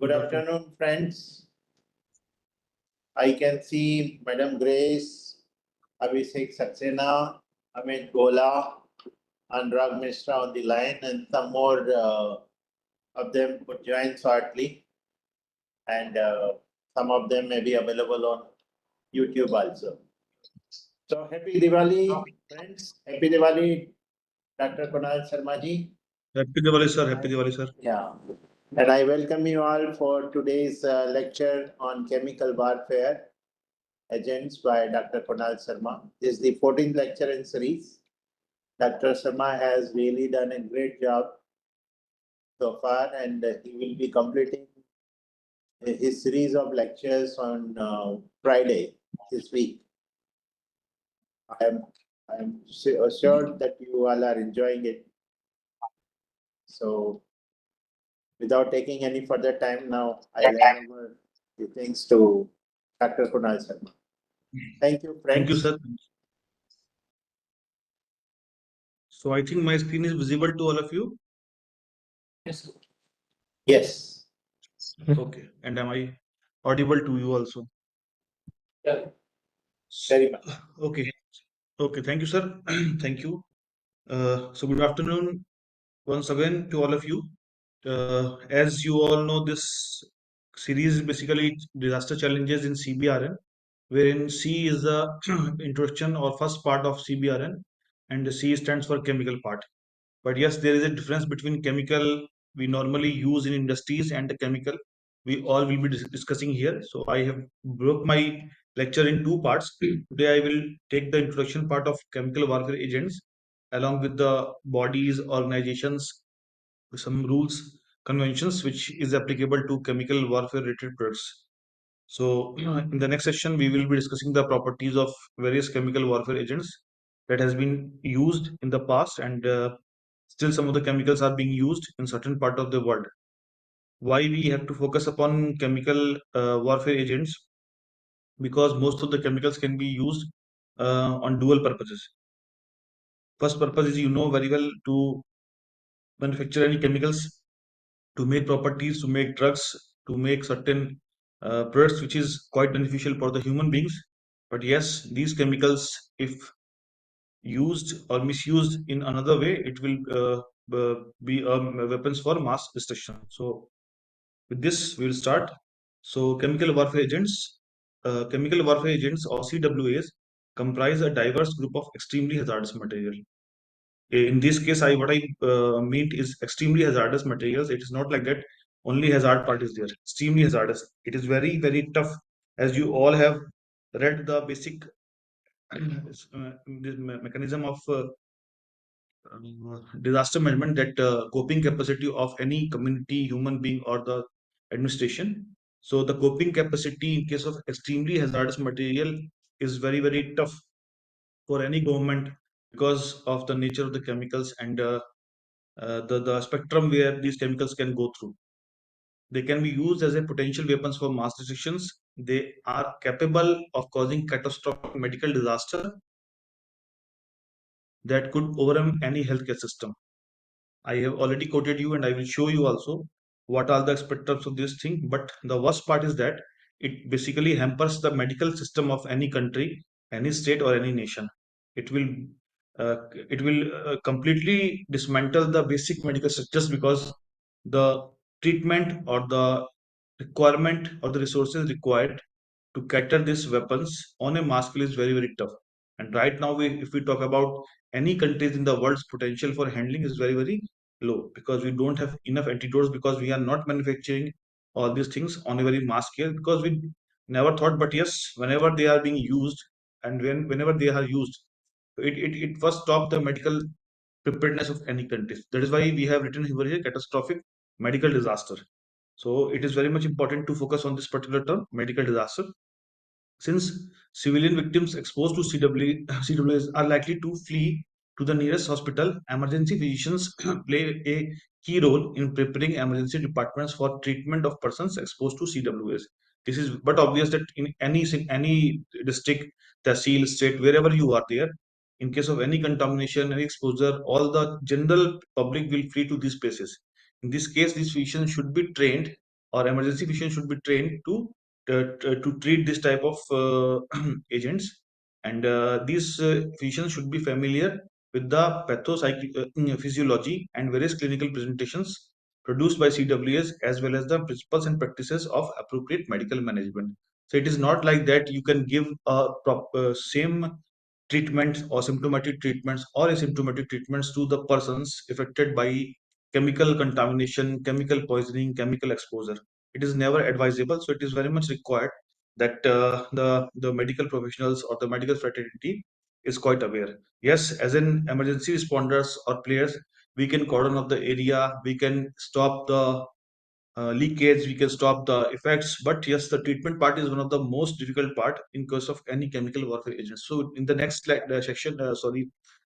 Good afternoon, friends. I can see Madam Grace, Abhishek Saxena, Amit Gola, Anurag Mishra on the line, and some more of them could join shortly. And some of them may be available on YouTube also. So happy Diwali, friends. Happy Diwali, Dr. Kunal Sharma ji. Happy Diwali, sir. Happy Diwali, sir. Yeah. And I welcome you all for today's lecture on chemical warfare agents by Dr. Kunal Sharma. This is the 14th lecture in series. Dr. Sharma has really done a great job so far, and he will be completing his series of lectures on Friday this week. I am assured that you all are enjoying it. So, without taking any further time now, I'll hand over the things to Dr. Kunal Sharma. Thank you, friends. Thank you, sir. So I think my screen is visible to all of you. Yes. Okay. And am I audible to you also? Yeah. Very much. Okay. Okay. Thank you, sir. Thank you. So good afternoon once again to all of you. As you all know, this series is basically disaster challenges in CBRN, wherein C is the introduction or first part of CBRN, and the C stands for chemical part. But yes, there is a difference between chemical we normally use in industries and the chemical we all will be discussing here. So I have broke my lecture in two parts. Today I will take the introduction part of chemical warfare agents along with the bodies, organizations, some rules, conventions which is applicable to chemical warfare related products. So in the next session, we will be discussing the properties of various chemical warfare agents that has been used in the past, and still some of the chemicals are being used in certain part of the world. Why we have to focus upon chemical warfare agents? Because most of the chemicals can be used on dual purposes. First purpose is, you know very well, to manufacture any chemicals, to make properties, to make drugs, to make certain products which is quite beneficial for the human beings. But yes, these chemicals, if used or misused in another way, it will be weapons for mass destruction. So with this, we will start. So chemical warfare agents or CWAs comprise a diverse group of extremely hazardous material. In this case, what I meant is extremely hazardous materials. It is not like that only hazard part is there. Extremely hazardous. It is very, very tough. As you all have read the basic this mechanism of disaster management, that coping capacity of any community, human being, or the administration. So the coping capacity in case of extremely hazardous material is very, very tough for any government because of the nature of the chemicals and the spectrum where these chemicals can go through. They can be used as a potential weapons for mass destructions. They are capable of causing catastrophic medical disaster that could overwhelm any healthcare system. I have already quoted you and I will show you also what are the spectrums of this thing. But the worst part is that it basically hampers the medical system of any country, any state, or any nation. It will completely dismantle the basic medical system just because the treatment or the requirement or the resources required to cater these weapons on a mass scale is very, very tough. And right now, if we talk about any countries in the world's potential for handling is very, very low because we don't have enough antidotes, because we are not manufacturing all these things on a very mass scale, because we never thought. But yes, whenever they are being used and whenever they are used, it first stop the medical preparedness of any country. That is why we have written here a catastrophic medical disaster. So it is very much important to focus on this particular term, medical disaster, since civilian victims exposed to CWAs are likely to flee to the nearest hospital. Emergency physicians play a key role in preparing emergency departments for treatment of persons exposed to CWAs. This is but obvious that in any district, tehsil, state, wherever you are there, in case of any contamination, any exposure, all the general public will flee to these places. In this case, these physicians should be trained or emergency physicians should be trained to treat this type of agents, and these physicians should be familiar with the pathophysiology and various clinical presentations produced by CWS, as well as the principles and practices of appropriate medical management. So it is not like that you can give a same treatments or symptomatic treatments or asymptomatic treatments to the persons affected by chemical contamination, chemical poisoning, chemical exposure. It is never advisable. So it is very much required that the medical professionals or the medical fraternity is quite aware. Yes, as in emergency responders or players, we can cordon off the area, we can stop the leakage, we can stop the effects. But yes, the treatment part is one of the most difficult part in case of any chemical warfare agent. So in the next section,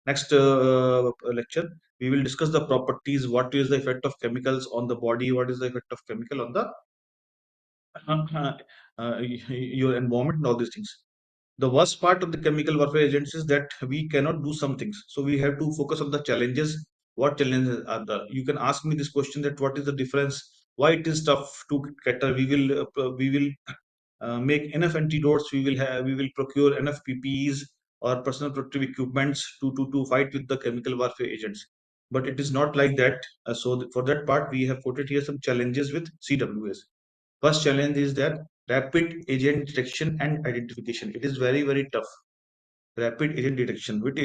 next lecture, we will discuss the properties, what is the effect of chemicals on the body, what is the effect of chemical on the your environment and all these things. The worst part of the chemical warfare agents is that we cannot do some things. So we have to focus on the challenges. What challenges are there? You can ask me this question, that what is the difference? Why it is tough to cater? We will make enough antidotes. We will procure enough PPEs or personal protective equipments to fight with the chemical warfare agents. But it is not like that. For that part, we have quoted here some challenges with CWS. First challenge is that rapid agent detection and identification. It is very, very tough. Rapid agent detection. Which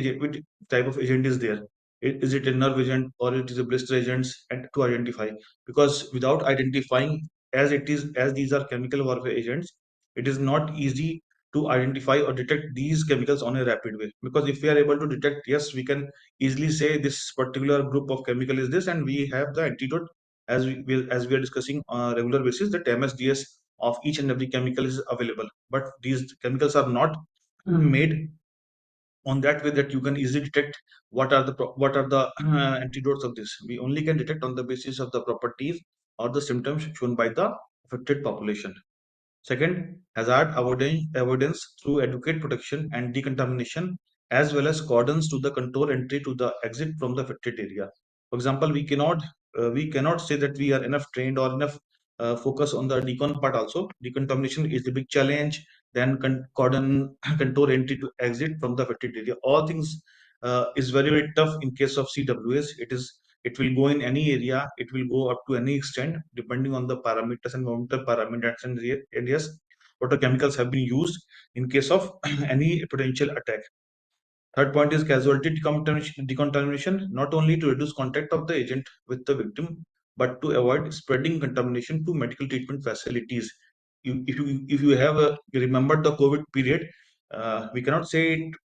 type of agent is there? Is it a nerve agent or it is a blister agents, and to identify? Because without identifying, as these are chemical warfare agents, it is not easy to identify or detect these chemicals on a rapid way. Because if we are able to detect, yes, we can easily say this particular group of chemical is this, and we have the antidote, as we are discussing on a regular basis, that MSDS of each and every chemical is available. But these chemicals are not made on that way that you can easily detect what are the antidotes of this. We only can detect on the basis of the properties or the symptoms shown by the affected population. Second, hazard avoidance through adequate protection and decontamination, as well as cordons to the control entry to the exit from the affected area. For example, we cannot say that we are enough trained or enough focus on the decon part also. Decontamination is the big challenge. Then cordon control entry to exit from the affected area. All things is very, very tough in case of CWS. It will go in any area. It will go up to any extent depending on the parameters and environmental parameters and areas. What the chemicals have been used in case of any potential attack. Third point is casualty decontamination, not only to reduce contact of the agent with the victim, but to avoid spreading contamination to medical treatment facilities. If you have you remember the COVID period, we cannot say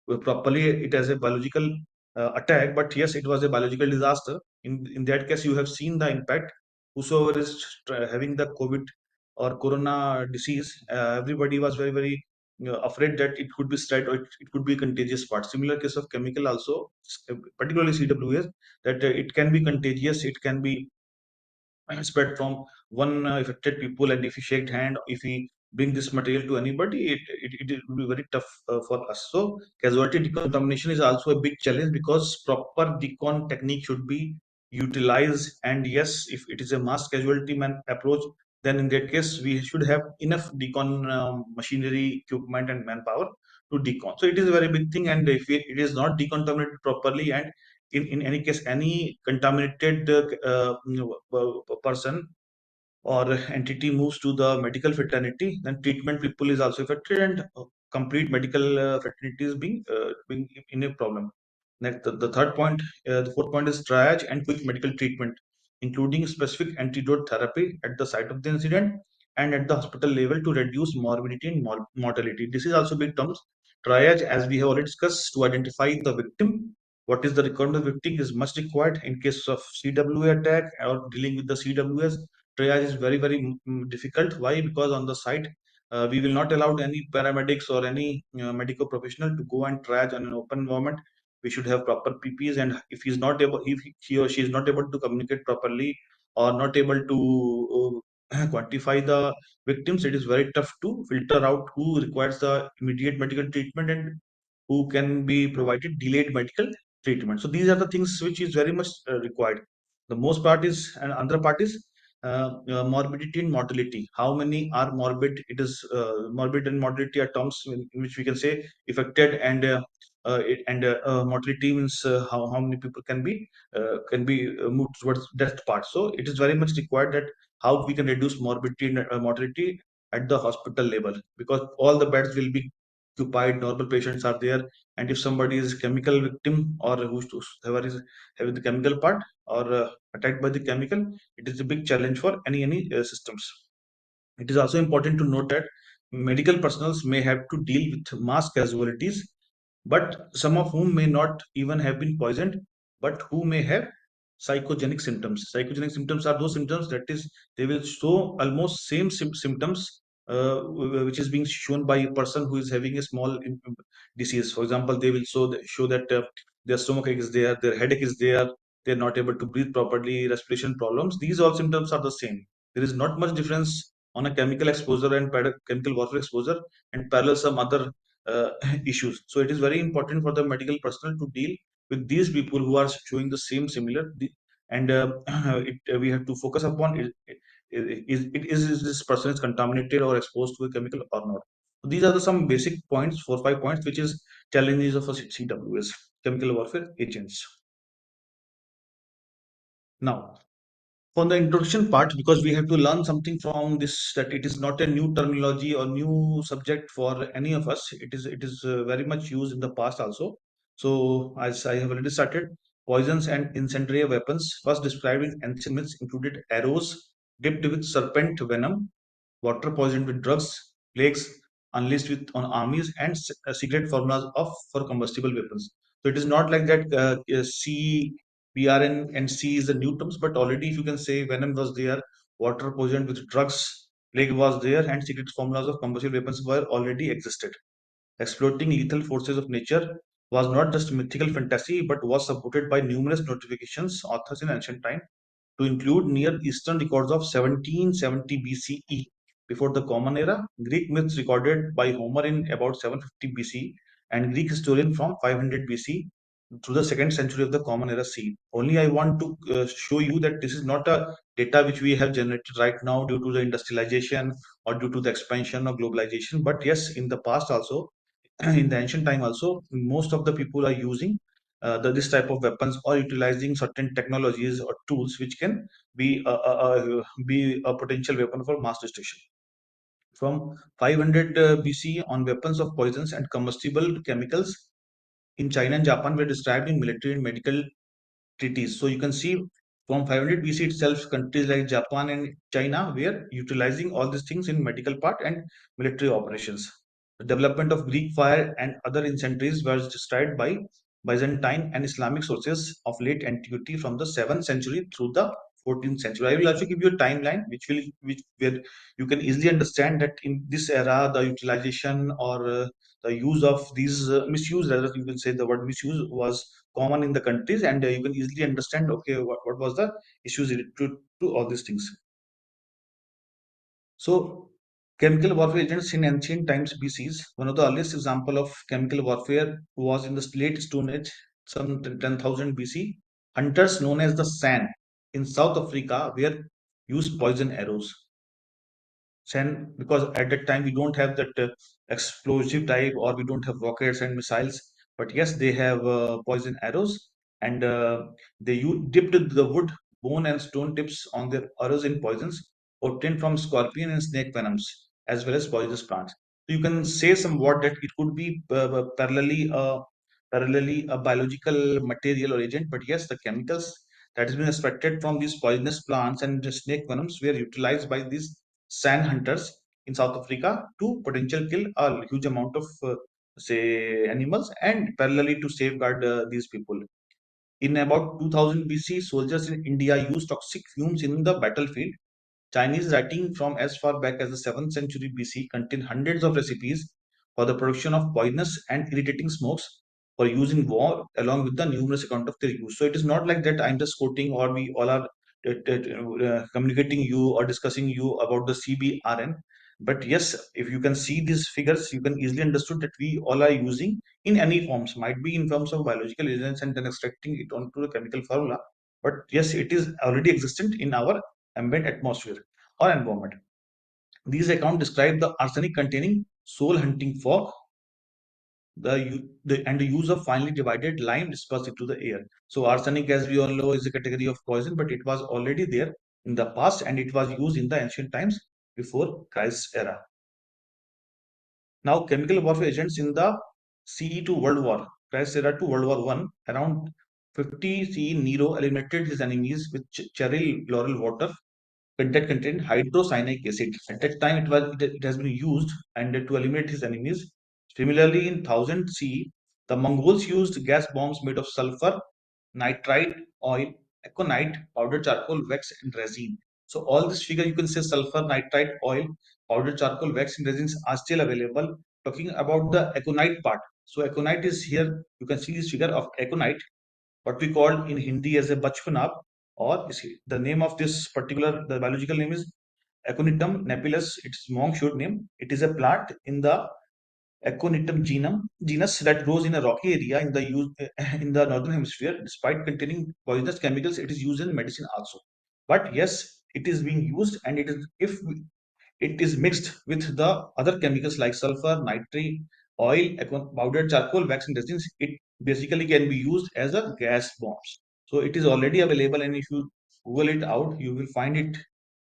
it properly. It as a biological attack, but yes, it was a biological disaster. In that case, you have seen the impact. Whosoever is having the COVID or corona disease, everybody was very, very afraid that it could be spread or it could be contagious part. Similar case of chemical also, particularly CWS, that it can be contagious. It can be spread from one affected people, and if we shake hand, if we bring this material to anybody, it will be very tough for us. So casualty decontamination is also a big challenge, because proper decon technique should be utilized. And yes, if it is a mass casualty approach, then in that case we should have enough decon machinery, equipment and manpower to decon. So it is a very big thing, and if it is not decontaminated properly, and in any case any contaminated person or entity moves to the medical fraternity, then treatment people is also affected, and complete medical fraternity is being in a problem. Next, the third point, the fourth point is triage and quick medical treatment, including specific antidote therapy at the site of the incident and at the hospital level to reduce morbidity and mortality. This is also big terms. Triage, as we have already discussed, to identify the victim. What is the requirement of victim is much required in case of CWA attack or dealing with the CWS. Triage is very, very difficult. Why? Because on the site, we will not allow any paramedics or any medical professional to go and triage on an open environment. We should have proper PPs, and if he or she is not able to communicate properly or not able to quantify the victims, it is very tough to filter out who requires the immediate medical treatment and who can be provided delayed medical treatment. So these are the things which is very much required. The most part is, and another part is morbidity and mortality. How many are morbid? It is morbid and mortality are terms in which we can say affected, and mortality means how many people can be moved towards death part. So it is very much required that how we can reduce morbidity and mortality at the hospital level, because all the beds will be occupied, normal patients are there, and if somebody is chemical victim or whoever is having the chemical part or attacked by the chemical, it is a big challenge for any systems. It is also important to note that medical personnel may have to deal with mass casualties, but some of whom may not even have been poisoned, but who may have psychogenic symptoms. Psychogenic symptoms are those symptoms that is they will show almost same symptoms which is being shown by a person who is having a small disease. For example, they will show that their stomach ache is there, their headache is there, they're not able to breathe properly, respiration problems. These all symptoms are the same. There is not much difference on a chemical exposure and chemical warfare exposure and parallel some other uh, issues. So it is very important for the medical personnel to deal with these people who are showing the same similar and we have to focus upon is this person is contaminated or exposed to a chemical or not. So these are some basic points, 4 5 points, which is challenges of a CWS, chemical warfare agents. Now, for the introduction part, because we have to learn something from this, that it is not a new terminology or new subject for any of us. It is very much used in the past also. So as I have already started, poisons and incendiary weapons first described in ancient myths included arrows dipped with serpent venom, water poisoned with drugs, plagues unleashed on armies, and secret formulas for combustible weapons. So it is not like that C, BRN, and C is the new terms, but already if you can say venom was there, water poisoned with drugs, plague was there, and secret formulas of combustible weapons were already existed. Exploiting lethal forces of nature was not just mythical fantasy, but was supported by numerous notifications authors in ancient time, to include Near Eastern records of 1770 BCE, before the Common Era, Greek myths recorded by Homer in about 750 BC, and Greek historian from 500 BC to the second century of the Common Era C. Only I want to show you that this is not a data which we have generated right now due to the industrialization or due to the expansion or globalization. But yes, in the past also, in the ancient time also, most of the people are using this type of weapons or utilizing certain technologies or tools which can be a potential weapon for mass destruction. From 500 BC on, weapons of poisons and combustible chemicals in China and Japan were described in military and medical treaties. So you can see from 500 BC itself, countries like Japan and China were utilizing all these things in medical part and military operations. The development of Greek fire and other incendiaries was described by Byzantine and Islamic sources of late antiquity from the 7th century through the 14th century. I will also give you a timeline which where you can easily understand that in this era the utilization or the use of these misuse, rather you can say the word misuse, was common in the countries, and you can easily understand okay what was the issues related to all these things. So chemical warfare agents in ancient times BCs, one of the earliest example of chemical warfare was in the late Stone Age, some 10,000 BC. Hunters known as the San in South Africa were used poison arrows. Sen, because at that time we don't have that explosive type, or we don't have rockets and missiles, but yes, they have poison arrows, and dipped the wood, bone, and stone tips on their arrows in poisons obtained from scorpion and snake venoms, as well as poisonous plants. So you can say somewhat that it could be parallelly a biological material or agent, but yes, the chemicals that has been extracted from these poisonous plants and the snake venoms were utilized by these sand hunters in South Africa to potential kill a huge amount of say animals, and parallelly to safeguard these people. In about 2000 BC, soldiers in India used toxic fumes in the battlefield. Chinese writing from as far back as the 7th century BC contain hundreds of recipes for the production of poisonous and irritating smokes for use in war, along with the numerous account of their use. So it is not like that I'm just quoting, or we all are communicating you or discussing you about the CBRN. But yes, if you can see these figures, you can easily understood that we all are using in any forms, might be in terms of biological agents and then extracting it onto the chemical formula. But yes, it is already existent in our ambient atmosphere or environment. These accounts describe the arsenic containing soul hunting fog, and the use of finely divided lime dispersed into the air. So arsenic, as we all know, is a category of poison, but it was already there in the past and it was used in the ancient times before Christ's era. Now, chemical warfare agents in the CE to World War, Christ's era to World War One, around 50 CE, Nero eliminated his enemies with cherry laurel water that contained hydrocyanic acid. At that time, it has been used and to eliminate his enemies. Similarly, in 1000 CE, the Mongols used gas bombs made of sulfur, nitrite, oil, aconite, powdered charcoal, wax, and resin. So all this figure you can say sulfur, nitrite, oil, powdered charcoal, wax, and resins are still available. Talking about the aconite part. So aconite is here. You can see this figure of aconite, what we call in Hindi as a bachpanab, or the name of this particular, the biological name is Aconitum napillus. Its monk short name. It is a plant in the Aconitum genus that grows in a rocky area in in the northern hemisphere. Despite containing poisonous chemicals, it is used in medicine also. But yes, it is being used, and it is if it is mixed with the other chemicals like sulfur, nitrate, oil, powdered charcoal, wax, and resins. It basically can be used as a gas bombs. So it is already available, and if you Google it out, you will find it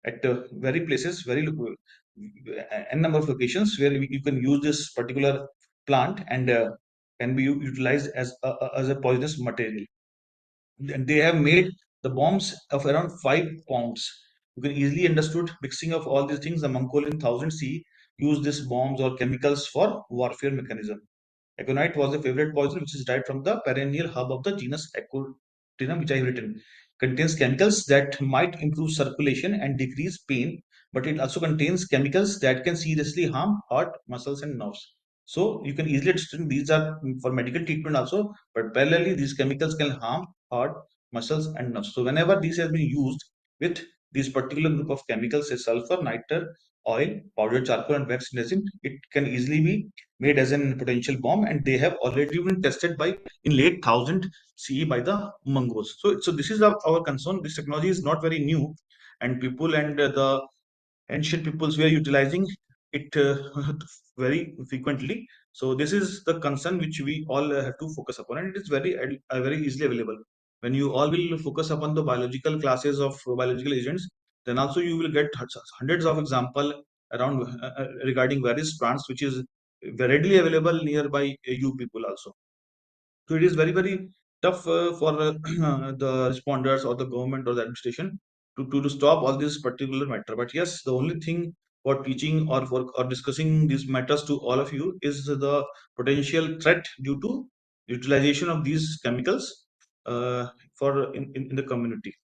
at very places, n number of locations where you can use this particular plant and can be utilized as a poisonous material. And they have made the bombs of around 5 pounds. You can easily understood mixing of all these things. The Mongolian 1000 C used these bombs or chemicals for warfare mechanism. Aconite was a favorite poison which is derived from the perennial herb of the genus Aconitrum, which I have written. Contains chemicals that might improve circulation and decrease pain, but it also contains chemicals that can seriously harm heart, muscles, and nerves. So you can easily understand these are for medical treatment also, but parallelly these chemicals can harm heart, muscles, and nerves. So whenever these has been used with this particular group of chemicals, say sulfur, nitre, oil, powdered charcoal, and wax resin, it can easily be made as a potential bomb, and they have already been tested by in late 1000 CE by the Mongols. So this is our concern. This technology is not very new, and people and the ancient peoples were utilizing it very frequently. So this is the concern which we all have to focus upon, and it is very easily available. When you all will focus upon the biological classes of biological agents, then also you will get hundreds of example around regarding various plants which is readily available nearby you people also. So it is very tough for the responders or the government or the administration to stop all this particular matter. But yes, the only thing for teaching or discussing these matters to all of you is the potential threat due to utilization of these chemicals in the community.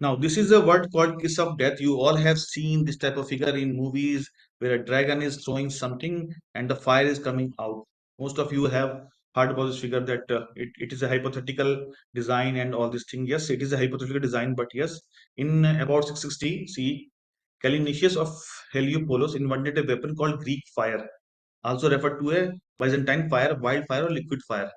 Now, this is a word called kiss of death. You all have seen this type of figure in movies where a dragon is throwing something and the fire is coming out. Most of you have heard about this figure that it is a hypothetical design and all this thing. Yes, it is a hypothetical design, but yes, in about 660 CE, Callinicius of Heliopolis invented a weapon called Greek fire, also referred to a Byzantine fire, wildfire, or liquid fire.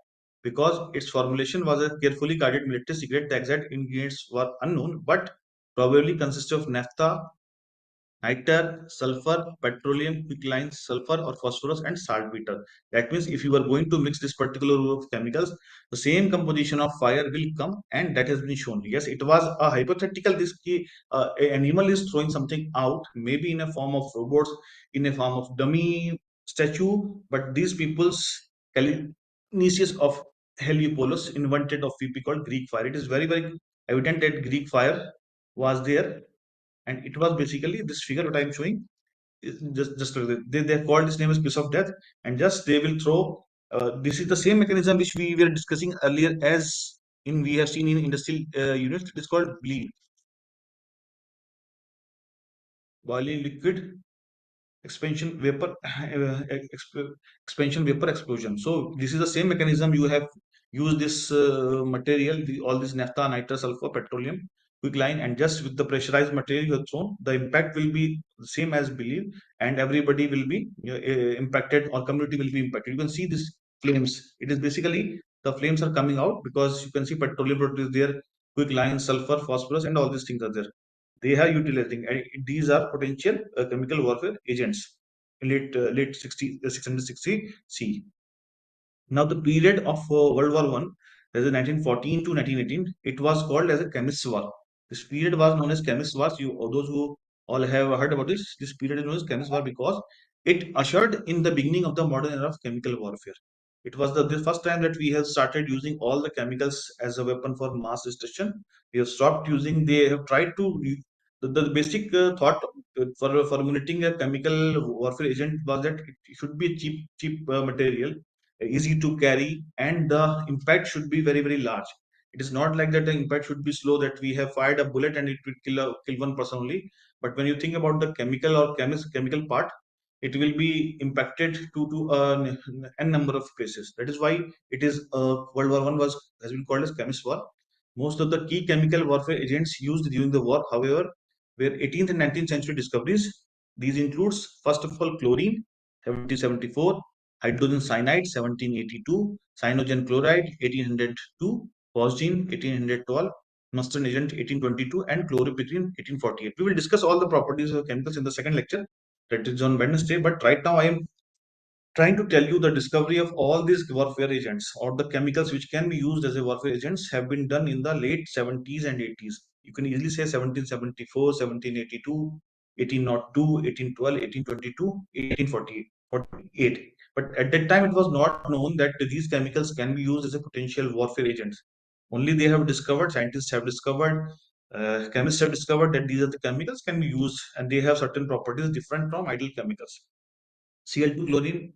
Because its formulation was a carefully guarded military secret, the exact ingredients were unknown, but probably consisted of naphtha, niter, sulfur, petroleum, quicklime, sulfur or phosphorus, and saltpeter. That means if you are going to mix this particular group of chemicals, the same composition of fire will come, and that has been shown. Yes, it was a hypothetical. An animal is throwing something out, maybe in a form of robots, in a form of dummy statue, but these people's Callinicius of Heliopolis invented of PP called Greek fire. It is very evident that Greek fire was there, and it was basically this figure what I'm showing. Just like they call this name as piece of death, and just they will throw. This is the same mechanism which we were discussing earlier, as in we have seen in industrial units. It is called bleed, boiling liquid expansion vapor expansion vapor explosion. So this is the same mechanism. You have used this material, all this naphtha, nitrous, sulfur, petroleum, quicklime, and just with the pressurized material you have thrown, the impact will be the same as believe, and everybody will be impacted, or community will be impacted. You can see this flames. It is basically the flames are coming out because you can see petroleum product is there, quicklime, sulfur, phosphorus, and all these things are there. They are utilizing, and these are potential chemical warfare agents in late 660 C. Now, the period of World War One, that is 1914 to 1918, it was called as a chemist's war. This period was known as chemist's war. Those who all have heard about this period is known as chemist's war because it ushered in the beginning of the modern era of chemical warfare. It was the first time that we have started using all the chemicals as a weapon for mass destruction. We have stopped using. They have tried to. The basic thought for formulating a chemical warfare agent was that it should be a cheap material, easy to carry, and the impact should be very, very large. It is not like that the impact should be slow, that we have fired a bullet and it will kill one person only. But when you think about the chemical or chemical part, it will be impacted to n number of places. That is why it is World War One has been called as chemist war. Most of the key chemical warfare agents used during the war, however, were 18th and 19th century discoveries. These includes first of all chlorine, 1774, hydrogen cyanide 1782, cyanogen chloride 1802, phosgene 1812, mustard agent 1822, and chloropicrin 1848. We will discuss all the properties of chemicals in the second lecture, that is on Wednesday. But right now I am trying to tell you the discovery of all these warfare agents or the chemicals which can be used as a warfare agents have been done in the late 70s and 80s. You can easily say 1774, 1782, 1802, 1812, 1822, 1848. But at that time, it was not known that these chemicals can be used as a potential warfare agents. Only they have discovered, scientists have discovered, chemists have discovered that these are the chemicals can be used and they have certain properties different from ideal chemicals. Cl2 chlorine,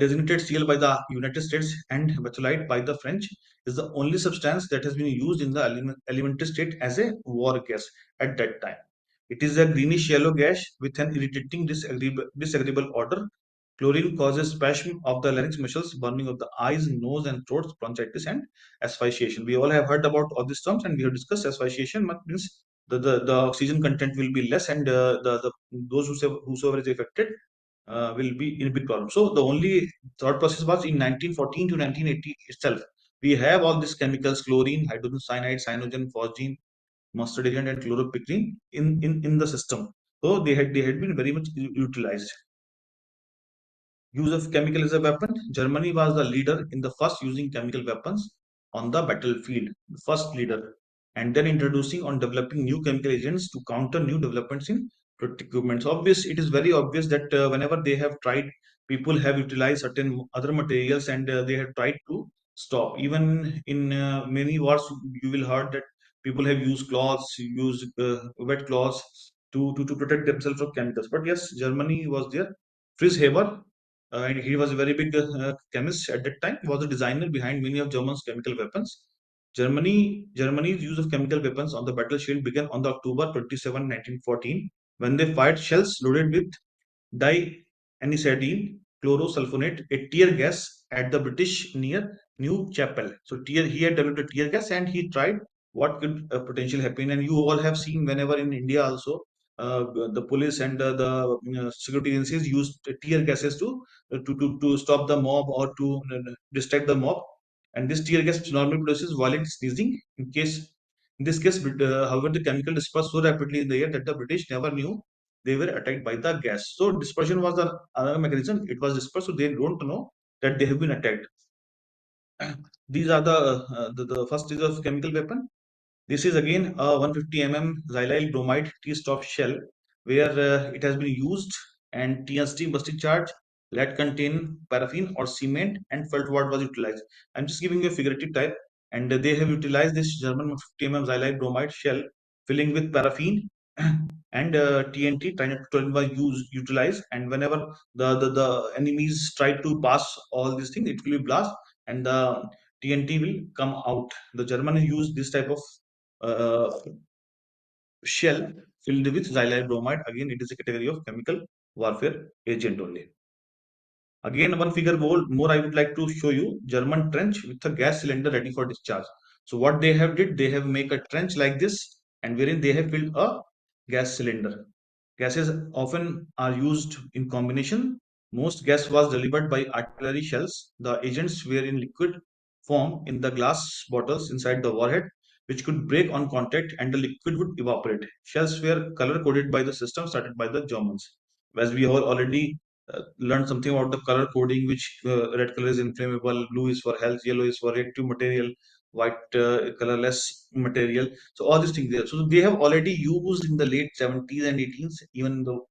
designated Cl by the United States and betholite by the French, is the only substance that has been used in the elementary state as a war gas at that time. It is a greenish yellow gas with an irritating disagreeable odor. Chlorine causes spasm of the larynx muscles, burning of the eyes, nose, and throat, bronchitis, and asphyxiation. We all have heard about all these terms, and we have discussed asphyxiation. Means the oxygen content will be less, and the those whosoever is affected will be in a big problem. So the only thought process was in 1914 to 1980 itself. We have all these chemicals: chlorine, hydrogen cyanide, cyanogen, phosgene, mustard agent, and chloropicrin in the system. So they had been very much utilized. Use of chemical as a weapon. Germany was the leader in the first using chemical weapons on the battlefield, the first leader, and then introducing on developing new chemical agents to counter new developments in protective equipment. So it is very obvious that whenever they have tried, people have utilized certain other materials and they have tried to stop. Even in many wars, you will heard that people have used cloths, used wet cloths to protect themselves from chemicals. But yes, Germany was there. Fritz Haber, and he was a very big chemist at that time. He was the designer behind many of German's chemical weapons. Germany's use of chemical weapons on the battlefield began on the October 27, 1914, when they fired shells loaded with dianisodine chlorosulfonate, a tear gas at the British near New Chapel. So he had developed a tear gas and he tried what could potentially happen. And you all have seen whenever in India also the police and the security agencies used tear gases to stop the mob or to distract the mob. And this tear gas normally produces violent sneezing. In this case, however, the chemical dispersed so rapidly in the air that the British never knew they were attacked by the gas. So dispersion was the another mechanism. It was dispersed, so they don't know that they have been attacked. These are the first stage of chemical weapon. This is again a 150 xylyl bromide T-stop shell where it has been used, and TNT busting charge, lead contain paraffin or cement, and felt wad was utilized. I'm just giving you a figurative type, and they have utilized this German 150 xylyl bromide shell filling with paraffin and TNT trying was utilized, and whenever the enemies try to pass all these things, it will be blast and the TNT will come out. The Germans use this type of uh, shell filled with xylyl bromide. Again, it is a category of chemical warfare agent only. Again, one figure more I would like to show you. German trench with a gas cylinder ready for discharge. So what they have did, they have make a trench like this, and wherein they have filled a gas cylinder. Gases often are used in combination. Most gas was delivered by artillery shells. The agents were in liquid form in the glass bottles inside the warhead. which could break on contact and the liquid would evaporate. Shells were color coded by the system started by the Germans. As we all already learned something about the color coding, which red color is inflammable, blue is for health, yellow is for reactive material, white colorless material. So all these things there. So they have already used in the late 70s and 18s, even though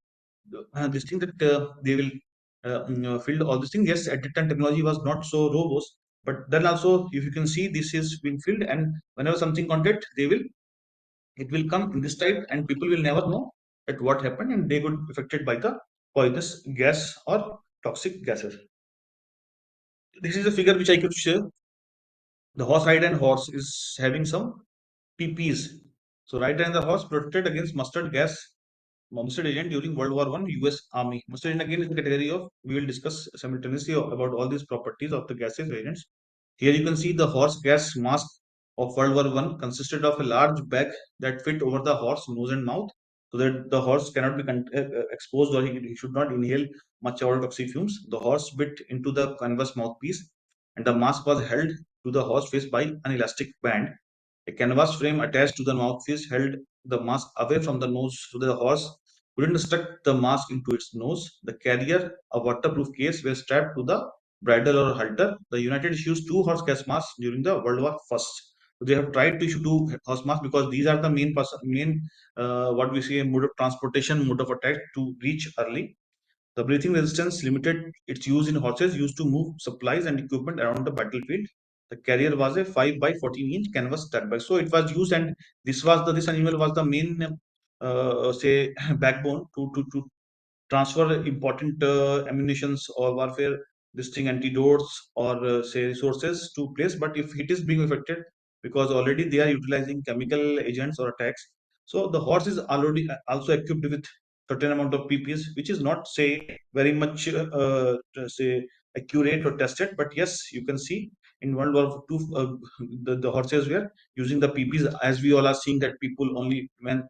this thing that they will fill all these things. Yes, at that time technology was not so robust, but then also if you can see this is being filled, and whenever something contact, it will come in this type, and people will never know at what happened, and they got affected by the poisonous gas or toxic gases. This is a figure which I could share. The horse ride and horse is having some PPs. So right and the horse protected against mustard gas, mustard agent during World War One US Army. Mustard agent again is a category of, we will discuss simultaneously about all these properties of the gases agents. Here you can see the horse gas mask of World War One consisted of a large bag that fit over the horse nose and mouth, so that the horse cannot be exposed, or he should not inhale much or toxic fumes. The horse bit into the canvas mouthpiece, and the mask was held to the horse face by an elastic band. A canvas frame attached to the mouthpiece held the mask away from the nose so that the horse couldn't stuck the mask into its nose. The carrier, a waterproof case, were strapped to the bridle or halter. The United used two horse gas masks during the World War First. So they have tried to issue two horse masks because these are the main what we say mode of transportation, mode of attack to reach early. The breathing resistance limited its use in horses used to move supplies and equipment around the battlefield. The carrier was a 5 by 14-inch canvas bag. So it was used, and this animal was the main say backbone to transfer important ammunitions or warfare, this thing antidotes or say resources to place. But if it is being affected, because already they are utilizing chemical agents or attacks, so the horse is already also equipped with certain amount of PPs, which is not say very much say accurate or tested. But yes, you can see in World War Two, the horses were using the PPs, as we all are seeing that people only when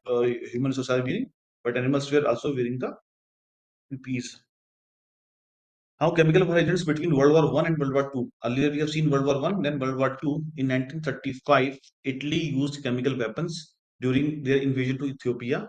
humans are wearing, but animals were also wearing the PPs. How chemical were agents between World War One and World War Two. Earlier we have seen World War One, then World War Two. In 1935, Italy used chemical weapons during their invasion to Ethiopia.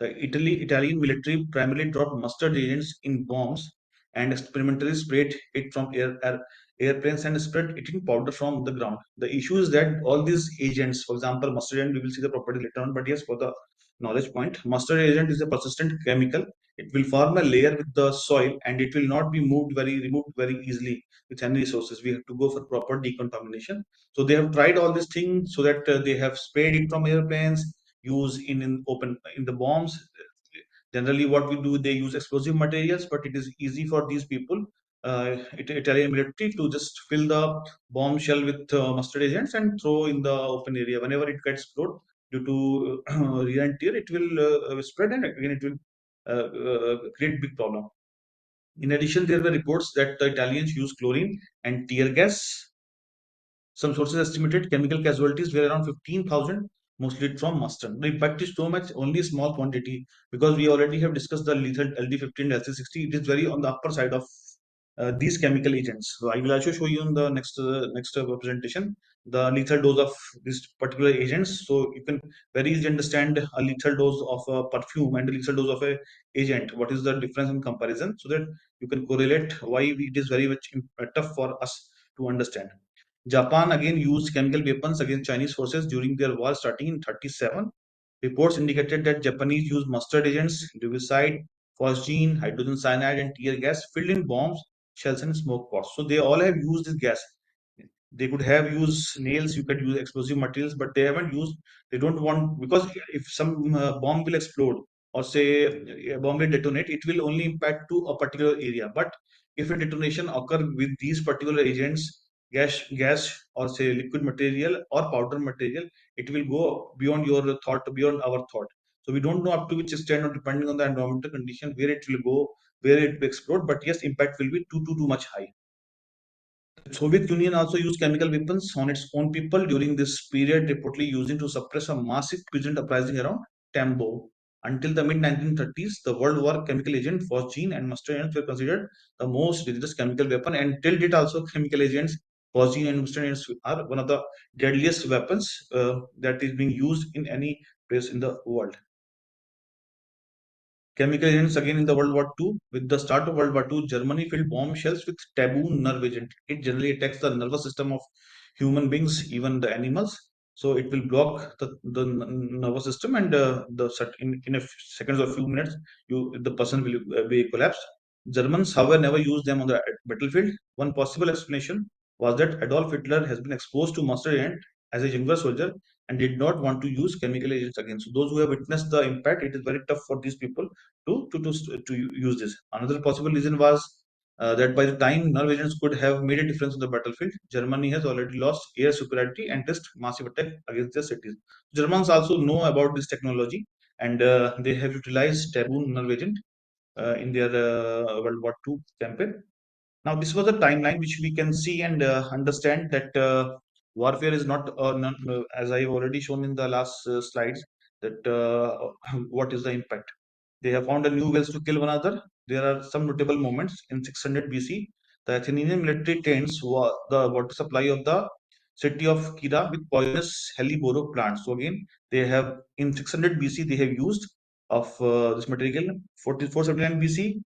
The Italian military primarily dropped mustard agents in bombs and experimentally sprayed it from airplanes and spread it in powder from the ground. The issue is that all these agents, for example, mustard agent, we will see the property later on, but yes, for the knowledge point, mustard agent is a persistent chemical. It will form a layer with the soil, and it will not be removed very easily with any resources. We have to go for proper decontamination. So they have tried all these things so that they have sprayed it from airplanes, use in open in the bombs. Generally, what we do, they use explosive materials, but it is easy for these people, Italian military, to just fill the bomb shell with mustard agents and throw in the open area. Whenever it gets explode due to rear and tear, it will spread, and again it will create big problem. In addition, there were reports that the Italians used chlorine and tear gas. Some sources estimated chemical casualties were around 15,000, mostly from mustard. The impact is so much, only small quantity, because we already have discussed the lethal LD15, LC60. It is very on the upper side of these chemical agents. So I will also show you in the next presentation the lethal dose of these particular agents. So you can very easily understand a lethal dose of a perfume and a lethal dose of a agent. What is the difference in comparison, so that you can correlate why it is very much tough for us to understand. Japan again used chemical weapons against Chinese forces during their war starting in 37. Reports indicated that Japanese used mustard agents, herbicide, phosgene, hydrogen cyanide, and tear gas filled in bombs, shells, and smoke pots. So they all have used this gas. They could have used nails, you could use explosive materials, but they haven't used. They don't want, because if some bomb will explode, or say a bomb will detonate, it will only impact to a particular area. But if a detonation occur with these particular agents, gas, or say liquid material or powder material, it will go beyond your thought, beyond our thought. So we don't know up to which extent, or depending on the environmental condition, where it will go, where it will explode. But yes, impact will be too much high. The Soviet Union also used chemical weapons on its own people during this period, reportedly using to suppress a massive peasant uprising around Tambo. Until the mid 1930s, the World War chemical agent, phosgene, and mustard agents were considered the most dangerous chemical weapon, and till date also chemical agents poison and mustard are one of the deadliest weapons that is being used in any place in the world. Chemical agents again in the World War II. With the start of World War II, Germany filled bomb shells with taboo nerve agent. It generally attacks the nervous system of human beings, even the animals. So it will block the nervous system, and in a seconds or few minutes, the person will be collapsed. Germans, however, never used them on the battlefield. One possible explanation was that Adolf Hitler has been exposed to mustard agent as a younger soldier and did not want to use chemical agents again. So those who have witnessed the impact, it is very tough for these people to use this. Another possible reason was that by the time nerve agents could have made a difference on the battlefield, Germany has already lost air superiority and risked massive attack against their cities. Germans also know about this technology, and they have utilized taboo nerve agent in their World War II campaign. Now, this was a timeline which we can see and understand that warfare is not as I have already shown in the last slides, that what is the impact. They have found a new ways to kill one another. There are some notable moments. In 600 BC, the Athenian military taints the water supply of the city of Kira with poisonous hellebore plants. So again, they have in 600 BC they have used of this material. 479 BC,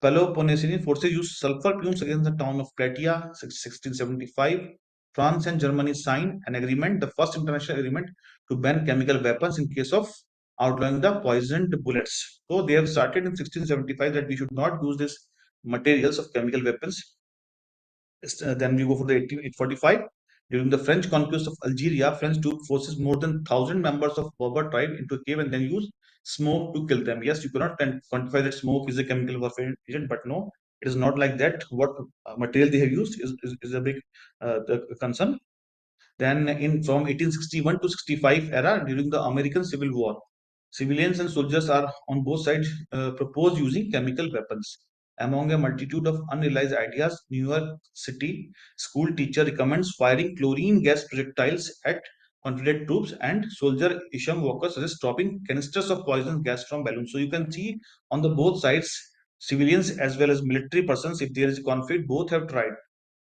Peloponnesian forces used sulfur fumes against the town of Plataea. 1675, France and Germany signed an agreement, the first international agreement to ban chemical weapons in case of outlawing the poisoned bullets. So they have started in 1675 that we should not use these materials of chemical weapons. Then we go for the 1845. During the French conquest of Algeria, French took forces more than 1,000 members of Berber tribe into a cave and then used smoke to kill them. Yes, you cannot quantify that smoke is a chemical warfare agent, but no, it is not like that. What material they have used is a big concern. Then in from 1861 to 65 era during the American Civil War, civilians and soldiers are on both sides proposed using chemical weapons. Among a multitude of unrealized ideas, New York City school teacher recommends firing chlorine gas projectiles at Confederate troops, and soldier Isham Walker suggests dropping canisters of poison gas from balloons. So you can see on the both sides, civilians as well as military persons, if there is a conflict, both have tried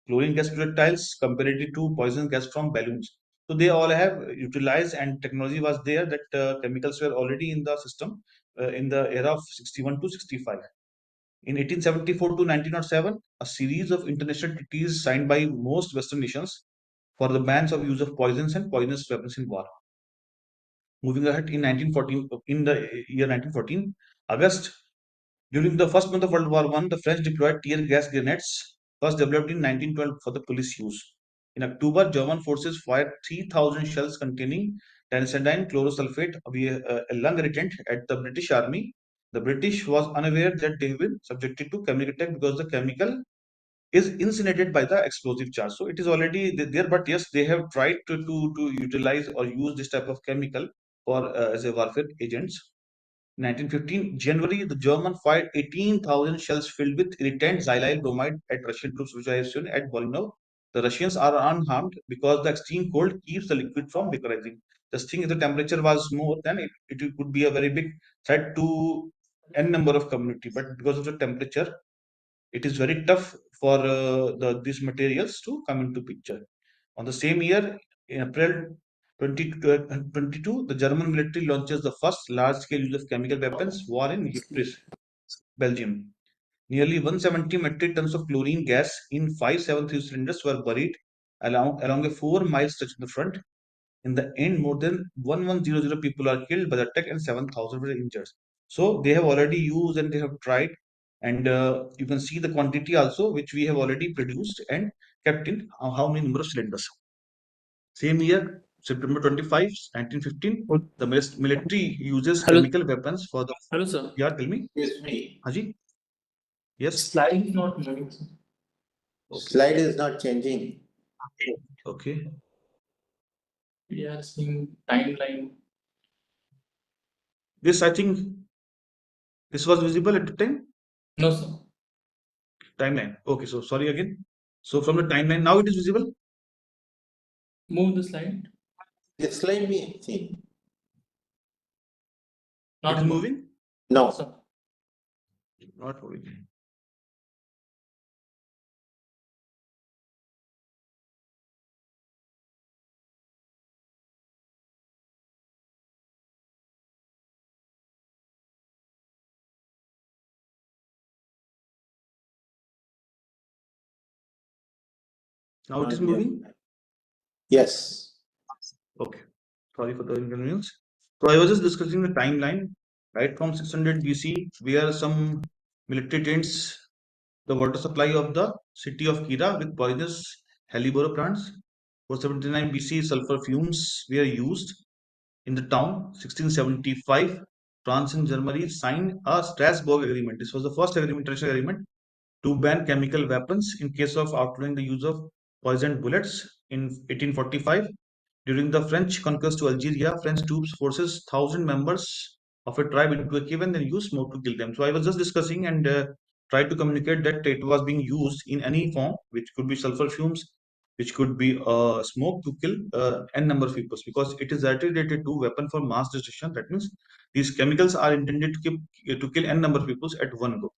chlorine gas projectiles comparative to poison gas from balloons. So they all have utilized, and technology was there that chemicals were already in the system in the era of 61 to 65. In 1874 to 1907, a series of international treaties signed by most Western nations for the bans of use of poisons and poisonous weapons in war. Moving ahead, in 1914, in the year 1914, August, during the first month of World War One, the French deployed tear gas grenades, first developed in 1912 for the police use. In October, German forces fired 3,000 shells containing tensandine chlorosulfate, a lung irritant, at the British Army. The British was unaware that they have been subjected to chemical attack because the chemical is incinerated by the explosive charge. So it is already there, but yes, they have tried to utilize or use this type of chemical for as a warfare agents. 1915 January, the German fired 18,000 shells filled with irritant xylyl bromide at Russian troops, which I assume at Volinov. The Russians are unharmed because the extreme cold keeps the liquid from vaporizing. The thing is, the temperature was more, then it would be a very big threat to n number of community. But because of the temperature, it is very tough for these materials to come into picture. On the same year, in April 2022, the German military launches the first large-scale use of chemical weapons war in Ypres, Belgium. Nearly 170 metric tons of chlorine gas in 573 cylinders were buried along a 4-mile stretch in the front. In the end, more than 1100 people are killed by the attack and 7,000 were injured. So they have already used and they have tried, and you can see the quantity also which we have already produced and kept in how many number of cylinders. Same year, September 25, 1915, Good. the military uses Hello, chemical weapons for the. hello, sir. Yeah, tell me. Excuse me. Haji? Yes. Slide is not moving, sir. Okay. Slide is not changing. Okay. We are seeing timeline. This, I think, this was visible at the time. No, sir. Timeline. Okay, so sorry again. So from the timeline, now it is visible. Move the slide. This slide me see. It Not is move. moving. No. Sir. Not moving. Now it is Yeah. moving? Yes. Okay. Sorry for the inconvenience. So I was just discussing the timeline, right from 600 BC, where some military tents the water supply of the city of Kira with poisonous Hellebore plants. 479 BC, sulfur fumes were used in the town. 1675, France and Germany signed a Strasbourg Agreement. This was the first international agreement to ban chemical weapons in case of outlawing the use of poisoned bullets. In 1845, during the French conquest to Algeria, French troops forces 1,000 members of a tribe into a cave and then used smoke to kill them. So I was just discussing and tried to communicate that it was being used in any form, which could be sulfur fumes, which could be smoke to kill n number of people, because it is directly related to weapon for mass destruction. That means these chemicals are intended to kill n number of people at one go.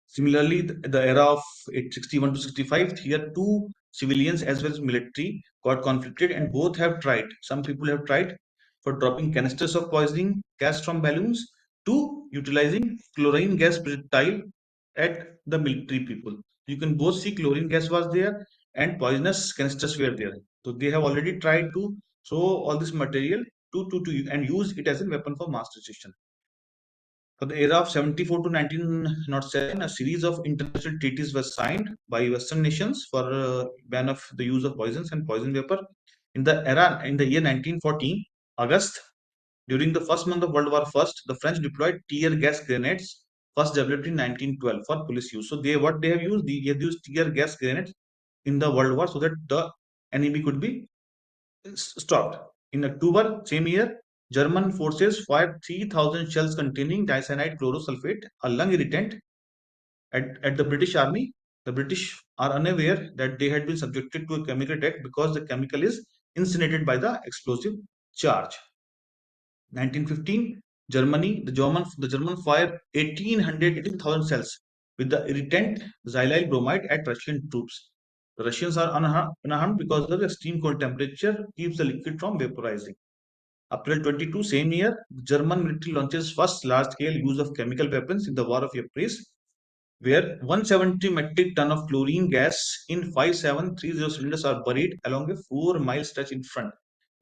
Similarly, the era of 861 to 65, here two civilians as well as military got conflicted, and both have tried. Some people have tried for dropping canisters of poisoning gas from balloons to utilizing chlorine gas projectile at the military people. You can both see chlorine gas was there and poisonous canisters were there. So they have already tried to throw all this material to and use it as a weapon for mass destruction. For the era of 74 to 1907, a series of international treaties were signed by Western nations for ban of the use of poisons and poison vapor. In the year 1914, August, during the first month of World War I, the French deployed tear gas grenades, first developed in 1912 for police use. So what they have used, they have used tear gas grenades in the World War so that the enemy could be stopped. In October same year, German forces fired 3,000 shells containing dicyanide chlorosulfate, a lung irritant, at the British Army. The British are unaware that they had been subjected to a chemical attack because the chemical is incinerated by the explosive charge. 1915, the German fired 18,000 cells with the irritant xylyl bromide at Russian troops. The Russians are unharmed because of the extreme cold temperature keeps the liquid from vaporizing. April 22, same year, the German military launches first large-scale use of chemical weapons in the War of Ypres, where 170 metric ton of chlorine gas in 5730 cylinders are buried along a 4-mile stretch in front.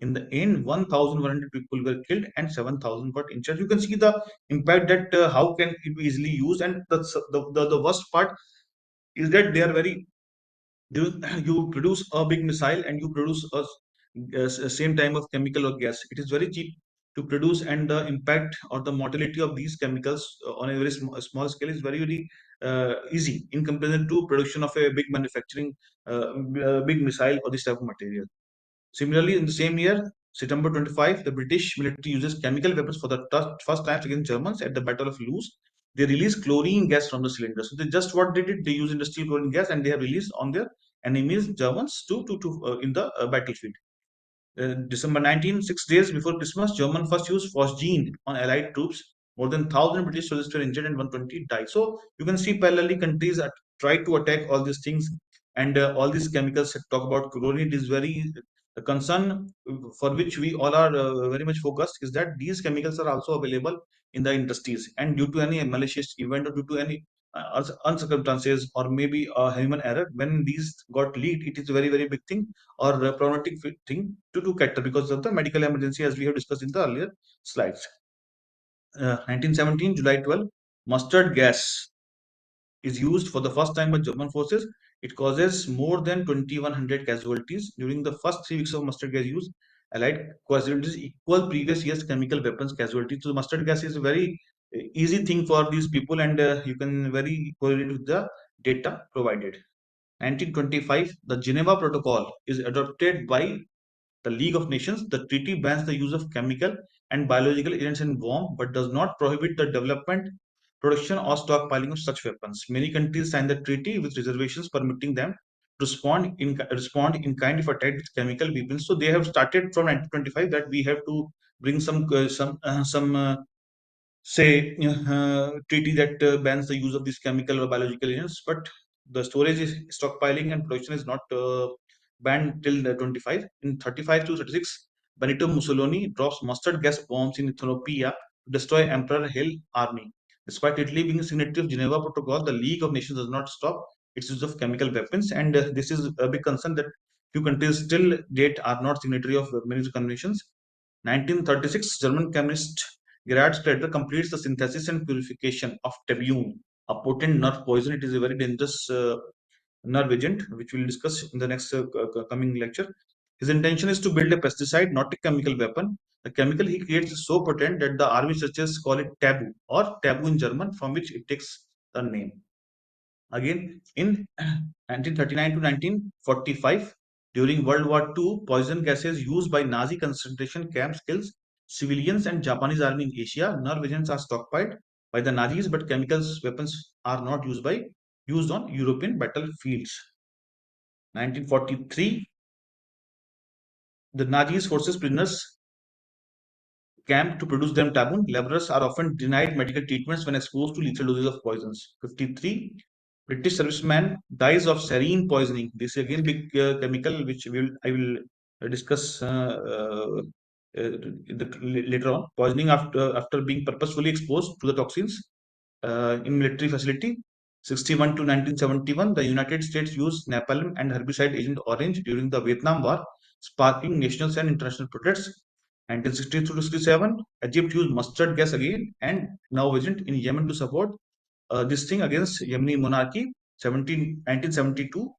In the end, 1,100 people were killed and 7,000 got injured. You can see the impact that how can it be easily used, and the worst part is that they are very you produce a big missile and you produce a same time of chemical or gas. It is very cheap to produce, and the impact or the mortality of these chemicals on a very small scale is very easy in comparison to production of a big manufacturing big missile or this type of material. Similarly, in the same year, September 25, the British military uses chemical weapons for the first time against Germans at the Battle of Loos. They release chlorine gas from the cylinder. So they just what they did, they use industrial chlorine gas and they have released on their enemies, Germans, to in the battlefield. December 19, 6 days before Christmas, German first used phosgene on Allied troops. More than 1,000 British soldiers were injured and 120 died. So you can see parallelly countries try to attack all these things, and all these chemicals that talk about chlorine. It is very the concern for which we all are very much focused is that these chemicals are also available in the industries, and due to any malicious event or due to any uncircumstances or maybe a human error, when these got leaked, it is a very big thing or a problematic thing to cater because of the medical emergency, as we have discussed in the earlier slides. 1917, July 12, mustard gas is used for the first time by German forces. It causes more than 2,100 casualties. During the first 3 weeks of mustard gas use, Allied casualties equal previous year's chemical weapons casualties. So mustard gas is a very easy thing for these people, and you can very correlate with the data provided. 1925, the Geneva Protocol is adopted by the League of Nations. The treaty bans the use of chemical and biological agents in war, but does not prohibit the development, production, or stockpiling of such weapons. Many countries signed the treaty with reservations permitting them to respond in kind if attacked with chemical weapons. So they have started from 1925 that we have to bring some say treaty that bans the use of these chemical or biological agents, but the storage is stockpiling and production is not banned till the 25. In 35 to 36, Benito Mussolini drops mustard gas bombs in Ethiopia to destroy Emperor Haile army. Despite Italy being a signatory of Geneva Protocol, the League of Nations does not stop its use of chemical weapons, and this is a big concern that few countries still date are not signatory of many conventions. 1936, German chemist Gerhard Strader completes the synthesis and purification of tabium, a potent nerve poison. It is a very dangerous nerve agent, which we'll discuss in the next coming lecture. His intention is to build a pesticide, not a chemical weapon. The chemical he creates is so potent that the army researchers call it taboo, or taboo in German, from which it takes the name. Again, in 1939 to 1945, during World War II, poison gases used by Nazi concentration camps kills civilians and Japanese army in Asia. Nerve agents are stockpiled by the Nazis, but chemicals weapons are not used on European battlefields. 1943, the Nazis forces prisoners camp to produce them taboo. Laborers are often denied medical treatments when exposed to lethal doses of poisons. 53, British serviceman dies of sarin poisoning. This is again big chemical which I will discuss later on. Poisoning after being purposefully exposed to the toxins in military facility. 61 to 1971, the United States used napalm and herbicide Agent Orange during the Vietnam War, sparking national and international protests. 1962 to 67, Egypt used mustard gas again and now agent in Yemen to support this thing against Yemeni monarchy. 1972,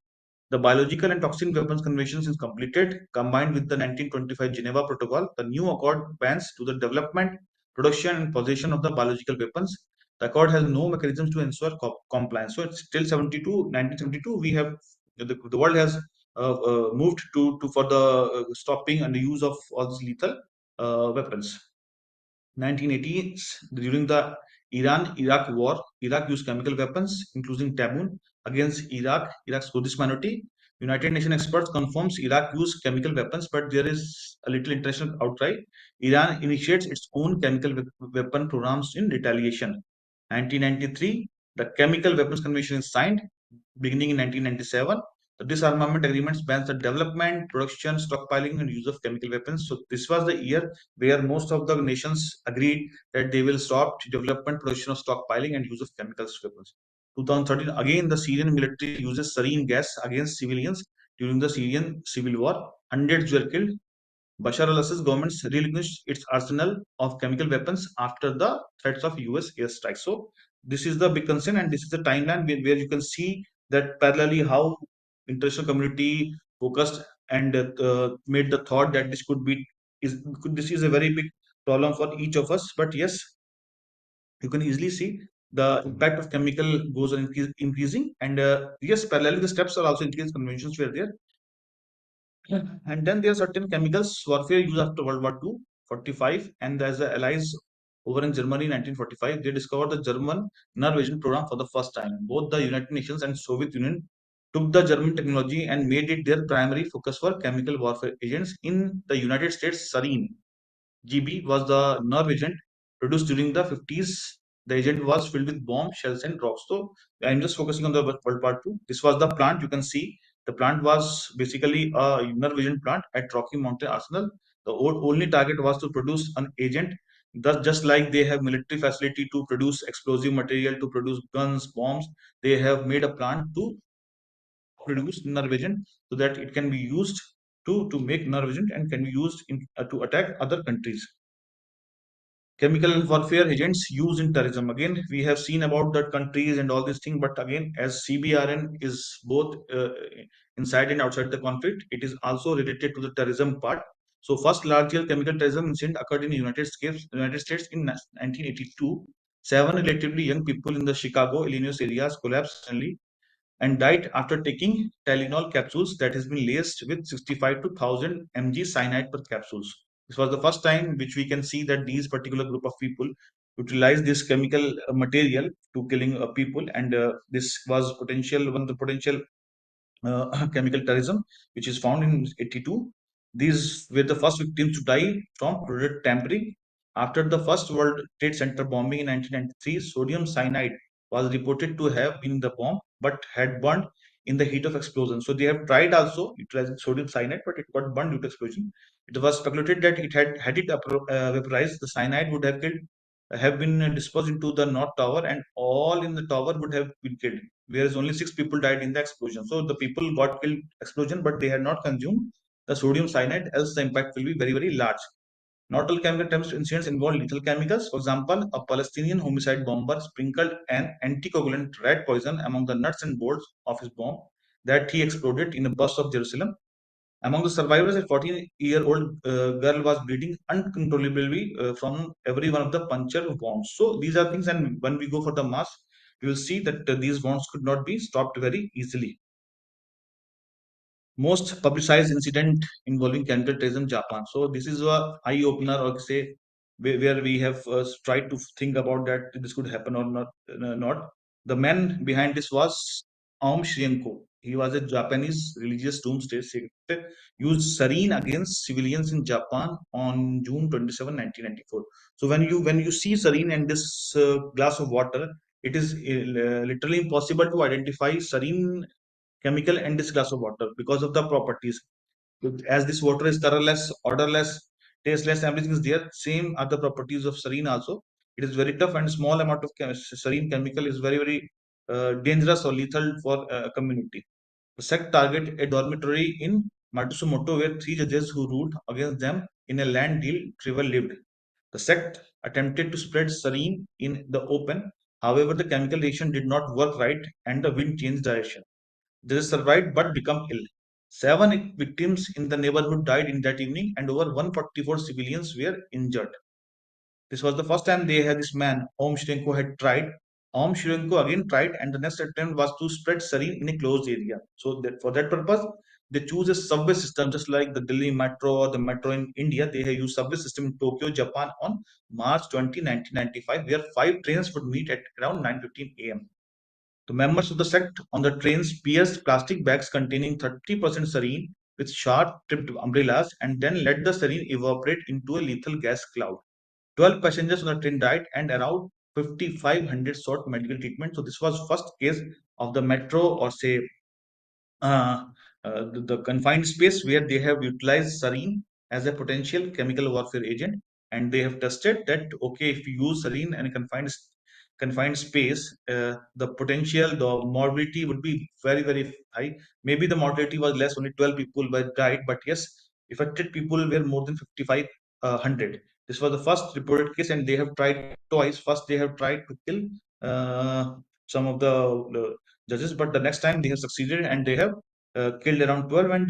the Biological and Toxin Weapons Convention is completed, combined with the 1925 Geneva Protocol. The new accord bans to the development, production, and possession of the biological weapons. The accord has no mechanisms to ensure compliance. So it's till 1972, we have the world has moved to for the stopping and the use of all these lethal weapons. 1980s, during the Iran-Iraq war, Iraq used chemical weapons, including taboo, against Iraq. Iraq's Kurdish minority. United Nations experts confirms Iraq used chemical weapons, but there is a little international outcry. Iran initiates its own chemical weapon programs in retaliation. 1993, the Chemical Weapons Convention is signed, beginning in 1997. The disarmament agreements bans the development, production, stockpiling, and use of chemical weapons. So this was the year where most of the nations agreed that they will stop development, production of stockpiling, and use of chemical weapons. 2013, again, the Syrian military uses sarin gas against civilians during the Syrian civil war. Hundreds were killed. Bashar al-Assad's government relinquished its arsenal of chemical weapons after the threats of US airstrikes. So this is the big concern, and this is the timeline where you can see that parallelly how international community focused and made the thought that this is a very big problem for each of us. But yes, you can easily see the impact of chemical goes on increasing, and yes, parallelly the steps are also increased. Conventions were there. And then there are certain chemicals warfare used after World War II, 45, and as the Allies over in Germany in 1945, they discovered the German nerve agent program for the first time. Both the United Nations and Soviet Union took the German technology and made it their primary focus for chemical warfare agents. In the United States, sarin GB was the nerve agent produced during the 50s. The agent was filled with bombs, shells, and rocks. So I'm just focusing on the World War II. This was the plant. You can see the plant was basically a nerve agent plant at Rocky Mountain Arsenal. The only target was to produce an agent. Thus, just like they have military facility to produce explosive material, to produce guns, bombs, they have made a plant to produce nerve agent so that it can be used to make nerve agent and can be used to attack other countries. Chemical warfare agents used in terrorism. Again, we have seen about the countries and all these things, but again, as CBRN is both inside and outside the conflict, it is also related to the terrorism part. So, first large-scale chemical terrorism incident occurred in the United States in 1982. Seven relatively young people in the Chicago, Illinois areas collapsed suddenly and died after taking Tylenol capsules that has been laced with 65 to 1000 mg cyanide per capsules. This was the first time which we can see that these particular group of people utilize this chemical material to killing people, and this was one of the potential chemical terrorism which is found in 82. These were the first victims to die from product tampering. After the first World Trade Center bombing in 1993, sodium cyanide was reported to have been in the bomb but had burned in the heat of explosion. So they have tried also utilizing sodium cyanide, but it got burned due to explosion. It was speculated that it had it vaporized, the cyanide would have been disposed into the North Tower, and all in the tower would have been killed. whereas only 6 people died in the explosion. So the people got killed explosion, but they had not consumed the sodium cyanide, else the impact will be very, very large. Not all chemical terrorist incidents involve lethal chemicals. For example, a Palestinian homicide bomber sprinkled an anticoagulant rat poison among the nuts and bolts of his bomb that he exploded in a bus of Jerusalem. Among the survivors, a 14-year-old girl was bleeding uncontrollably from every one of the puncture wounds. So these are things, and when we go for the mass, we will see that these wounds could not be stopped very easily. Most publicized incident involving counterterrorism Japan. So this is a eye opener, or say where we have tried to think about that this could happen or not. Not the man behind this was Aum Shrienko. He was a Japanese religious doomsday secret used sarin against civilians in Japan on June 27, 1994. So when you see sarin and this glass of water, it is literally impossible to identify sarin chemical and this glass of water because of the properties. As this water is colorless, odorless, tasteless, everything is there. Same are the properties of sarin also. It is very tough, and small amount of sarin chemical is very, very dangerous or lethal for a community. The sect target a dormitory in Matsumoto where 3 judges who ruled against them in a land deal tribal lived. The sect attempted to spread sarin in the open. However, the chemical reaction did not work right and the wind changed direction. They survived but become ill. 7 victims in the neighborhood died in that evening, and over 144 civilians were injured. This was the first time they had this man, Om Shrenko, had tried. Om Shrenko again tried, and the next attempt was to spread sarin in a closed area. So that for that purpose, they choose a subway system, just like the Delhi Metro or the metro in India. They have used subway system in Tokyo, Japan, on March 20, 1995, where 5 trains would meet at around 9:15 a.m. The members of the sect on the trains pierced plastic bags containing 30% sarin with sharp tipped umbrellas and then let the sarin evaporate into a lethal gas cloud. 12 passengers on the train died and around 5,500 sought medical treatment. So this was first case of the metro, or say uh, the confined space where they have utilized sarin as a potential chemical warfare agent, and they have tested that okay, if you use sarin in a confined space, the potential, the morbidity would be very, very high. Maybe the mortality was less, only 12 people were died, but yes, affected people were more than 5,500. This was the first reported case, and they have tried twice. First they have tried to kill some of the judges, but the next time they have succeeded and they have killed around 12, and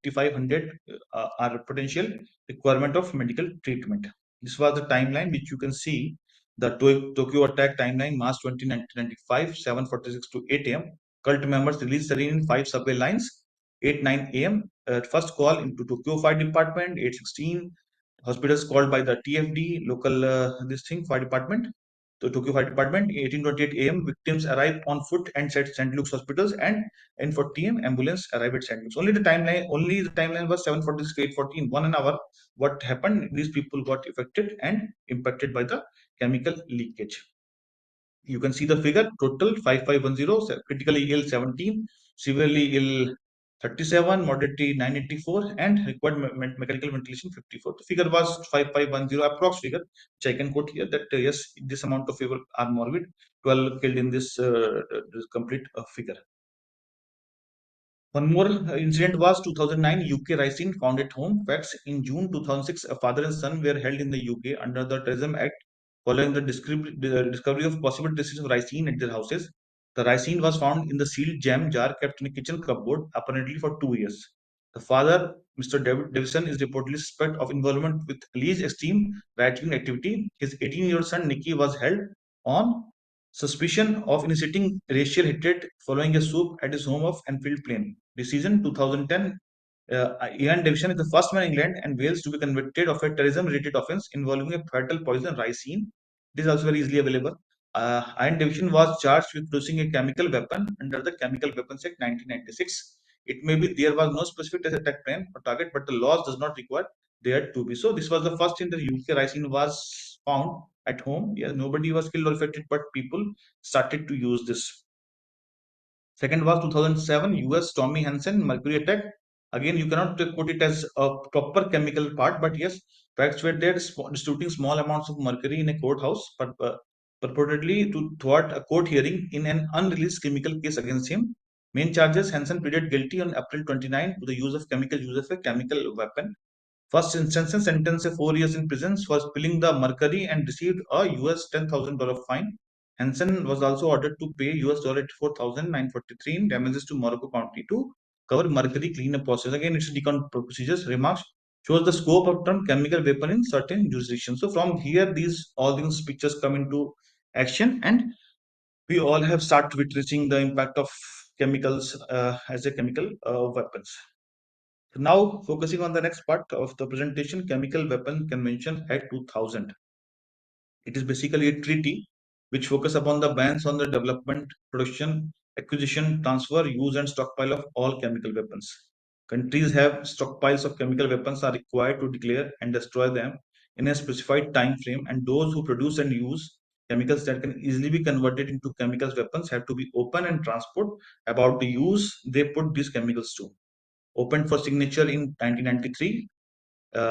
5,500 are potential requirement of medical treatment. This was the timeline which you can see, the Tokyo attack timeline, March 20, 1995, 7:46 to 8 a.m. Cult members released sarin in 5 subway lines, 8, 9 a.m. First call into Tokyo Fire Department, 8:16. Hospitals called by the TFD, local this thing, fire department, the Tokyo Fire Department, 18:28 a.m. Victims arrive on foot and at St. Luke's hospitals, and 9:40 a.m. ambulance arrived at St. Luke's. Only the timeline was 7:46 to 8:40, in 1 hour. What happened? These people got affected and impacted by the chemical leakage. You can see the figure: total 5,510, critically ill 17, severely ill 37, moderately 984, and required mechanical ventilation 54. The figure was 5,510, approx figure, which I can quote here, that yes, this amount of people are morbid, 12 killed in this complete figure. One more incident was 2009 UK ricin found at home. Facts: in June 2006, a father and son were held in the UK under the Terrorism Act following the discovery of possible traces of ricin at their houses. The ricin was found in the sealed jam jar kept in a kitchen cupboard, apparently for 2 years. The father, Mr. David Davison, is reportedly suspect of involvement with alleged extreme right-wing activity. His 18-year-old son Nicky was held on suspicion of initiating racial hatred following a swoop at his home of Enfield Plain. Decision 2010. Ian Davison is the first man in England and Wales to be convicted of a terrorism-related offence involving a fatal poison, ricin. It is also very easily available. Ian Davison was charged with producing a chemical weapon under the Chemical Weapons Act 1996. It may be there was no specific attack plan or target, but the laws does not require there to be. So this was the first in the UK ricin was found at home. Yeah, nobody was killed or affected, but people started to use this. Second was 2007 US Tommy Hansen mercury attack. Again, you cannot put it as a proper chemical part, but yes, facts were there distributing small amounts of mercury in a courthouse purportedly to thwart a court hearing in an unreleased criminal case against him. Main charges: Hansen pleaded guilty on April 29 to the use of a chemical weapon. First instance sentence of 4 years in prison for spilling the mercury and received a US $10,000 fine. Hansen was also ordered to pay US $84,943 in damages to Morocco County to cover mercury cleanup process. Again, it's decon procedures. Remarks shows the scope of term chemical weapon in certain jurisdictions. So from here, all these pictures come into action, and we all have started witnessing the impact of chemicals as a chemical weapons. So now focusing on the next part of the presentation, Chemical Weapon Convention Act 2000. It is basically a treaty which focus upon the bans on the development, production, acquisition, transfer, use and stockpile of all chemical weapons. Countries have stockpiles of chemical weapons are required to declare and destroy them in a specified time frame, and those who produce and use chemicals that can easily be converted into chemical weapons have to be open and transport about the use they put these chemicals to. Opened for signature in 1993,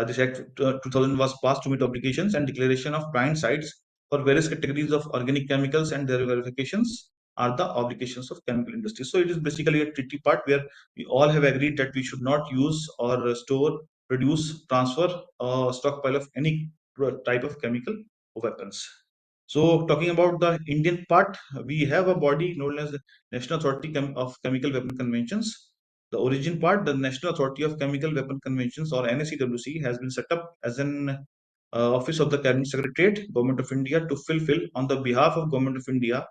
this Act 2000 was passed to meet obligations and declaration of blind sites for various categories of organic chemicals, and their verifications are the obligations of chemical industry. So it is basically a treaty part where we all have agreed that we should not use or store, produce, transfer, or stockpile of any type of chemical weapons. So talking about the Indian part, we have a body known as the National Authority of Chemical Weapon Conventions. The origin part, the National Authority of Chemical Weapon Conventions or NACWC has been set up as an office of the Cabinet Secretariat, Government of India, to fulfill on the behalf of Government of India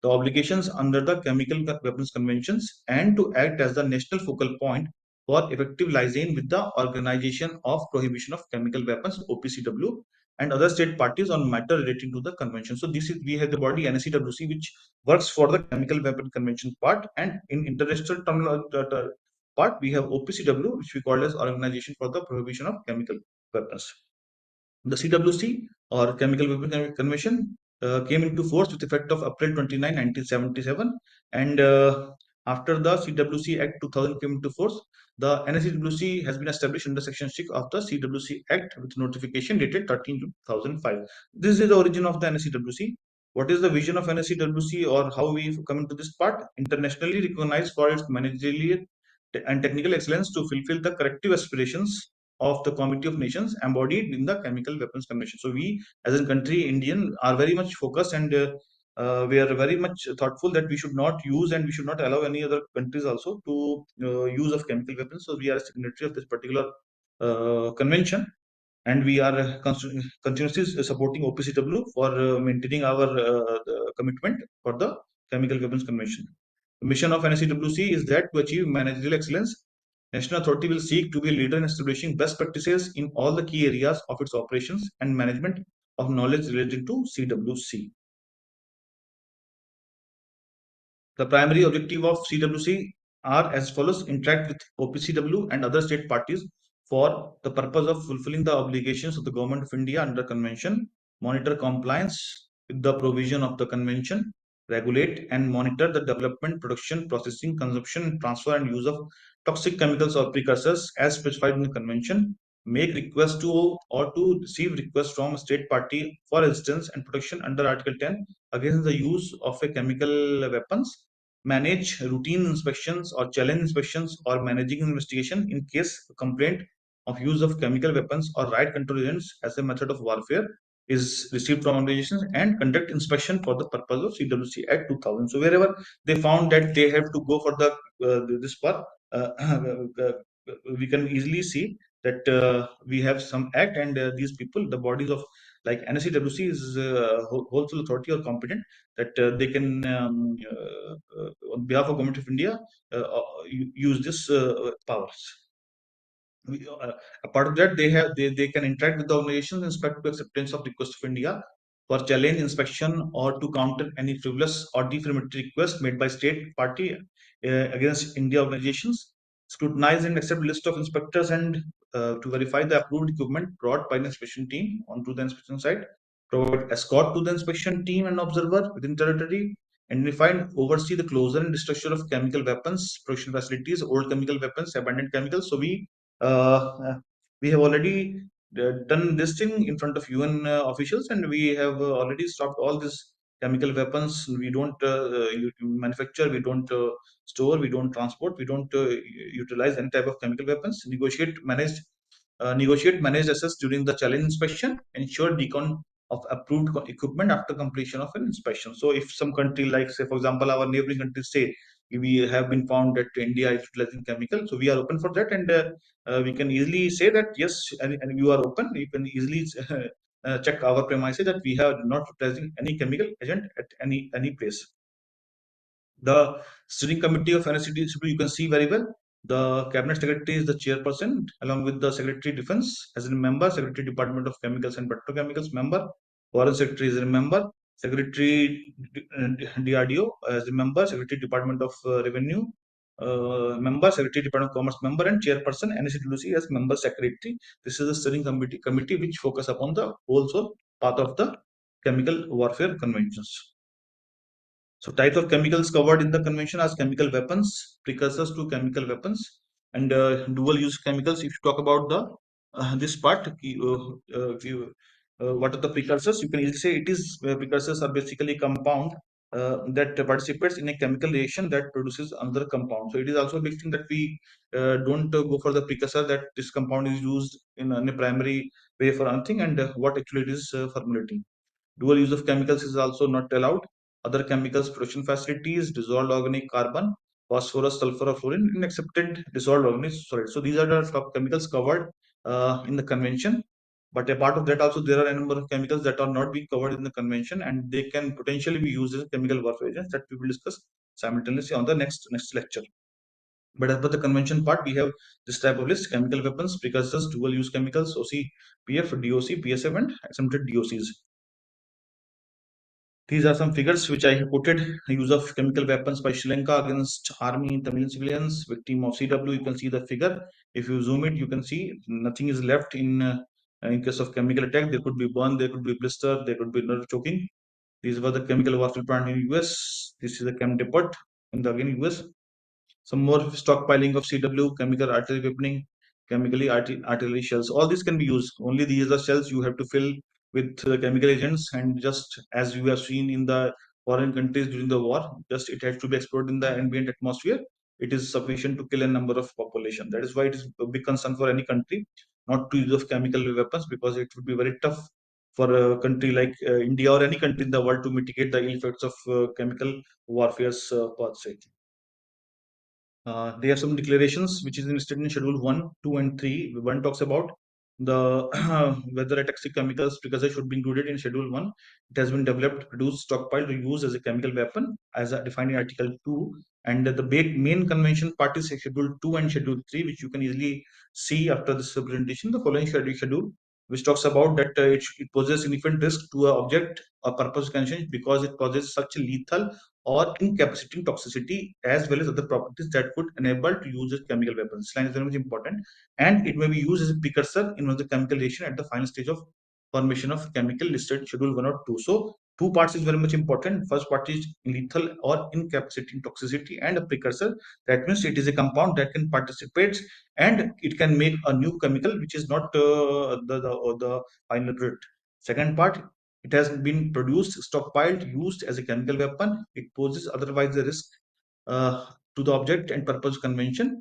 the obligations under the Chemical Weapons Conventions and to act as the national focal point for effective liaison with the Organization of Prohibition of Chemical Weapons (OPCW) and other state parties on matter relating to the convention. So this is, we have the body NACWC which works for the Chemical Weapon Convention part, and in international part we have OPCW, which we call as Organization for the Prohibition of Chemical Weapons. The CWC or Chemical Weapon Convention came into force with effect of April 29, 1977, and after the CWC Act 2000 came into force, the NACWC has been established under Section 6 of the CWC Act with notification dated 13 June 2005. This is the origin of the NACWC. What is the vision of NACWC or how we come into this part? Internationally recognized for its managerial and technical excellence to fulfill the corrective aspirations of the Committee of Nations embodied in the Chemical Weapons Convention. So we, as a country, Indian, are very much focused, and we are very much thoughtful that we should not use and we should not allow any other countries also to use of chemical weapons. So we are a signatory of this particular convention, and we are continuously supporting OPCW for maintaining our commitment for the Chemical Weapons Convention. The mission of NACWC is that to achieve managerial excellence, National Authority will seek to be a leader in establishing best practices in all the key areas of its operations and management of knowledge related to CWC. The primary objective of CWC are as follows: interact with OPCW and other state parties for the purpose of fulfilling the obligations of the Government of India under Convention, monitor compliance with the provision of the Convention, regulate and monitor the development, production, processing, consumption, transfer and use of toxic chemicals or precursors as specified in the Convention, make requests to or to receive requests from a state party for assistance and protection under Article 10 against the use of a chemical weapons, manage routine inspections or challenge inspections or managing investigation in case a complaint of use of chemical weapons or riot control agents as a method of warfare is received from organizations, and conduct inspection for the purpose of CWC Act 2000. So wherever they found that they have to go for the this part, we can easily see that we have some act, and these people, the bodies of like NACWC is wholesale authority or competent that they can on behalf of Government of India use this powers. A part of that, they can interact with the organizations in respect to acceptance of request of India for challenge inspection or to counter any frivolous or defamatory request made by state party against India organizations, scrutinize and accept list of inspectors and to verify the approved equipment brought by the inspection team onto the inspection site, provide escort to the inspection team and observer within territory, identify and oversee the closure and destruction of chemical weapons, production facilities, old chemical weapons, abandoned chemicals. So we have already done this thing in front of UN officials, and we have already stopped all this chemical weapons. We don't manufacture, we don't store, we don't transport, we don't utilize any type of chemical weapons. Negotiate, manage, assess during the challenge inspection, ensure decon of approved equipment after completion of an inspection. So if some country, like say for example our neighboring countries say we have been found that India is utilizing chemical, so we are open for that, and we can easily say that yes, and you are open. You can easily check our premises that we have not utilizing any chemical agent at any place. The steering committee of NSCDCP, you can see very well. The cabinet secretary is the chairperson, along with the secretary defense as a member, secretary department of chemicals and petrochemicals member, foreign secretary is a member, secretary DRDO as a member, secretary department of revenue member, secretary department of commerce member, and chairperson NSCDC as member secretary. This is the steering committee which focus upon the whole path of the chemical warfare conventions. So types of chemicals covered in the convention as chemical weapons, precursors to chemical weapons, and dual use chemicals. If you talk about the this part, what are the precursors? You can easily say it is precursors are basically compound that participates in a chemical reaction that produces another compound. So it is also a big thing that we don't go for the precursor, that this compound is used in a primary way for anything, and what actually it is formulating. Dual use of chemicals is also not allowed. Other chemicals production facilities, dissolved organic carbon, phosphorus, sulfur, or fluorine, and accepted dissolved organic solid. So these are the top chemicals covered in the convention. But apart of that, also there are a number of chemicals that are not being covered in the convention, and they can potentially be used as chemical warfare agents that we will discuss simultaneously on the next lecture. But as per the convention part, we have this type of list: chemical weapons, precursors, dual use chemicals, OCPF, DOC, PSF, and exempted DOCs. These are some figures which I have quoted. Use of chemical weapons by Sri Lanka against army, Tamil civilians, victim of CW. You can see the figure. If you zoom it, you can see nothing is left in case of chemical attack. There could be burn, there could be blister, there could be nerve choking. These were the chemical warfare plant in US. This is the chem depot in the again US. Some more stockpiling of CW, chemical artillery weaponing, artillery shells. All these can be used. Only these are shells you have to fill with chemical agents, and just as you have seen in the foreign countries during the war, just it has to be exploded in the ambient atmosphere. It is sufficient to kill a number of population. That is why it is a big concern for any country not to use of chemical weapons, because it would be very tough for a country like India or any country in the world to mitigate the ill effects of chemical warfare per se. They have some declarations which is listed in Schedule 1, 2, and 3. 1 talks about the whether a toxic chemicals precursor should be included in Schedule 1. It has been developed, produced, stockpiled, or used as a chemical weapon as defined in Article 2. And the main convention part is Schedule 2 and Schedule 3, which you can easily see after this presentation. The following schedule, which talks about that it poses significant risk to an object or purpose condition because it causes such lethal or incapacitating toxicity as well as other properties that could enable to use as chemical weapons. This line is very much important, and it may be used as a precursor in one of the chemical reaction at the final stage of formation of chemical listed in Schedule 1 or 2. So two parts is very much important. First part is lethal or incapacitating toxicity, and a precursor. That means it is a compound that can participate and it can make a new chemical which is not the final product. Second part, it has been produced, stockpiled, used as a chemical weapon. It poses otherwise a risk to the object and purpose convention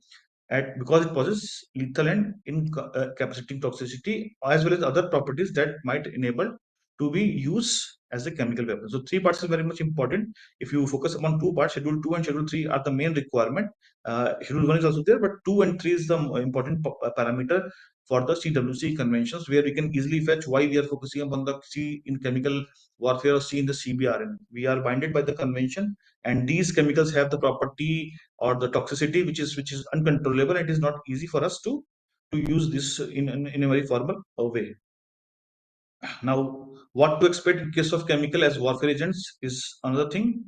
because it possesses lethal and incapacitating toxicity as well as other properties that might enable to be used as a chemical weapon. So three parts is very much important. If you focus upon two parts, Schedule 2 and Schedule 3 are the main requirement. Schedule 1 is also there, but 2 and 3 is the important parameter for the CWC conventions, where we can easily fetch why we are focusing upon the C in chemical warfare or C in the CBRN. We are binded by the convention, and these chemicals have the property or the toxicity which is uncontrollable. It is not easy for us to use this in a very formal way. Now, what to expect in case of chemical as warfare agents is another thing.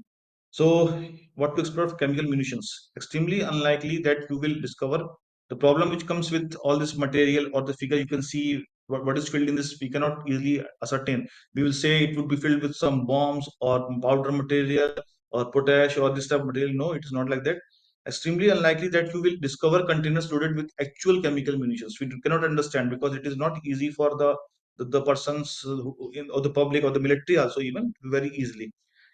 So, what to expect of chemical munitions? Extremely unlikely that you will discover the problem which comes with all this material or the figure. You can see what is filled in this. We cannot easily ascertain. We will say it would be filled with some bombs or powder material or potash or this type of material. No, it is not like that. Extremely unlikely that you will discover containers loaded with actual chemical munitions. We cannot understand because it is not easy for the persons or the public or the military also even very easily.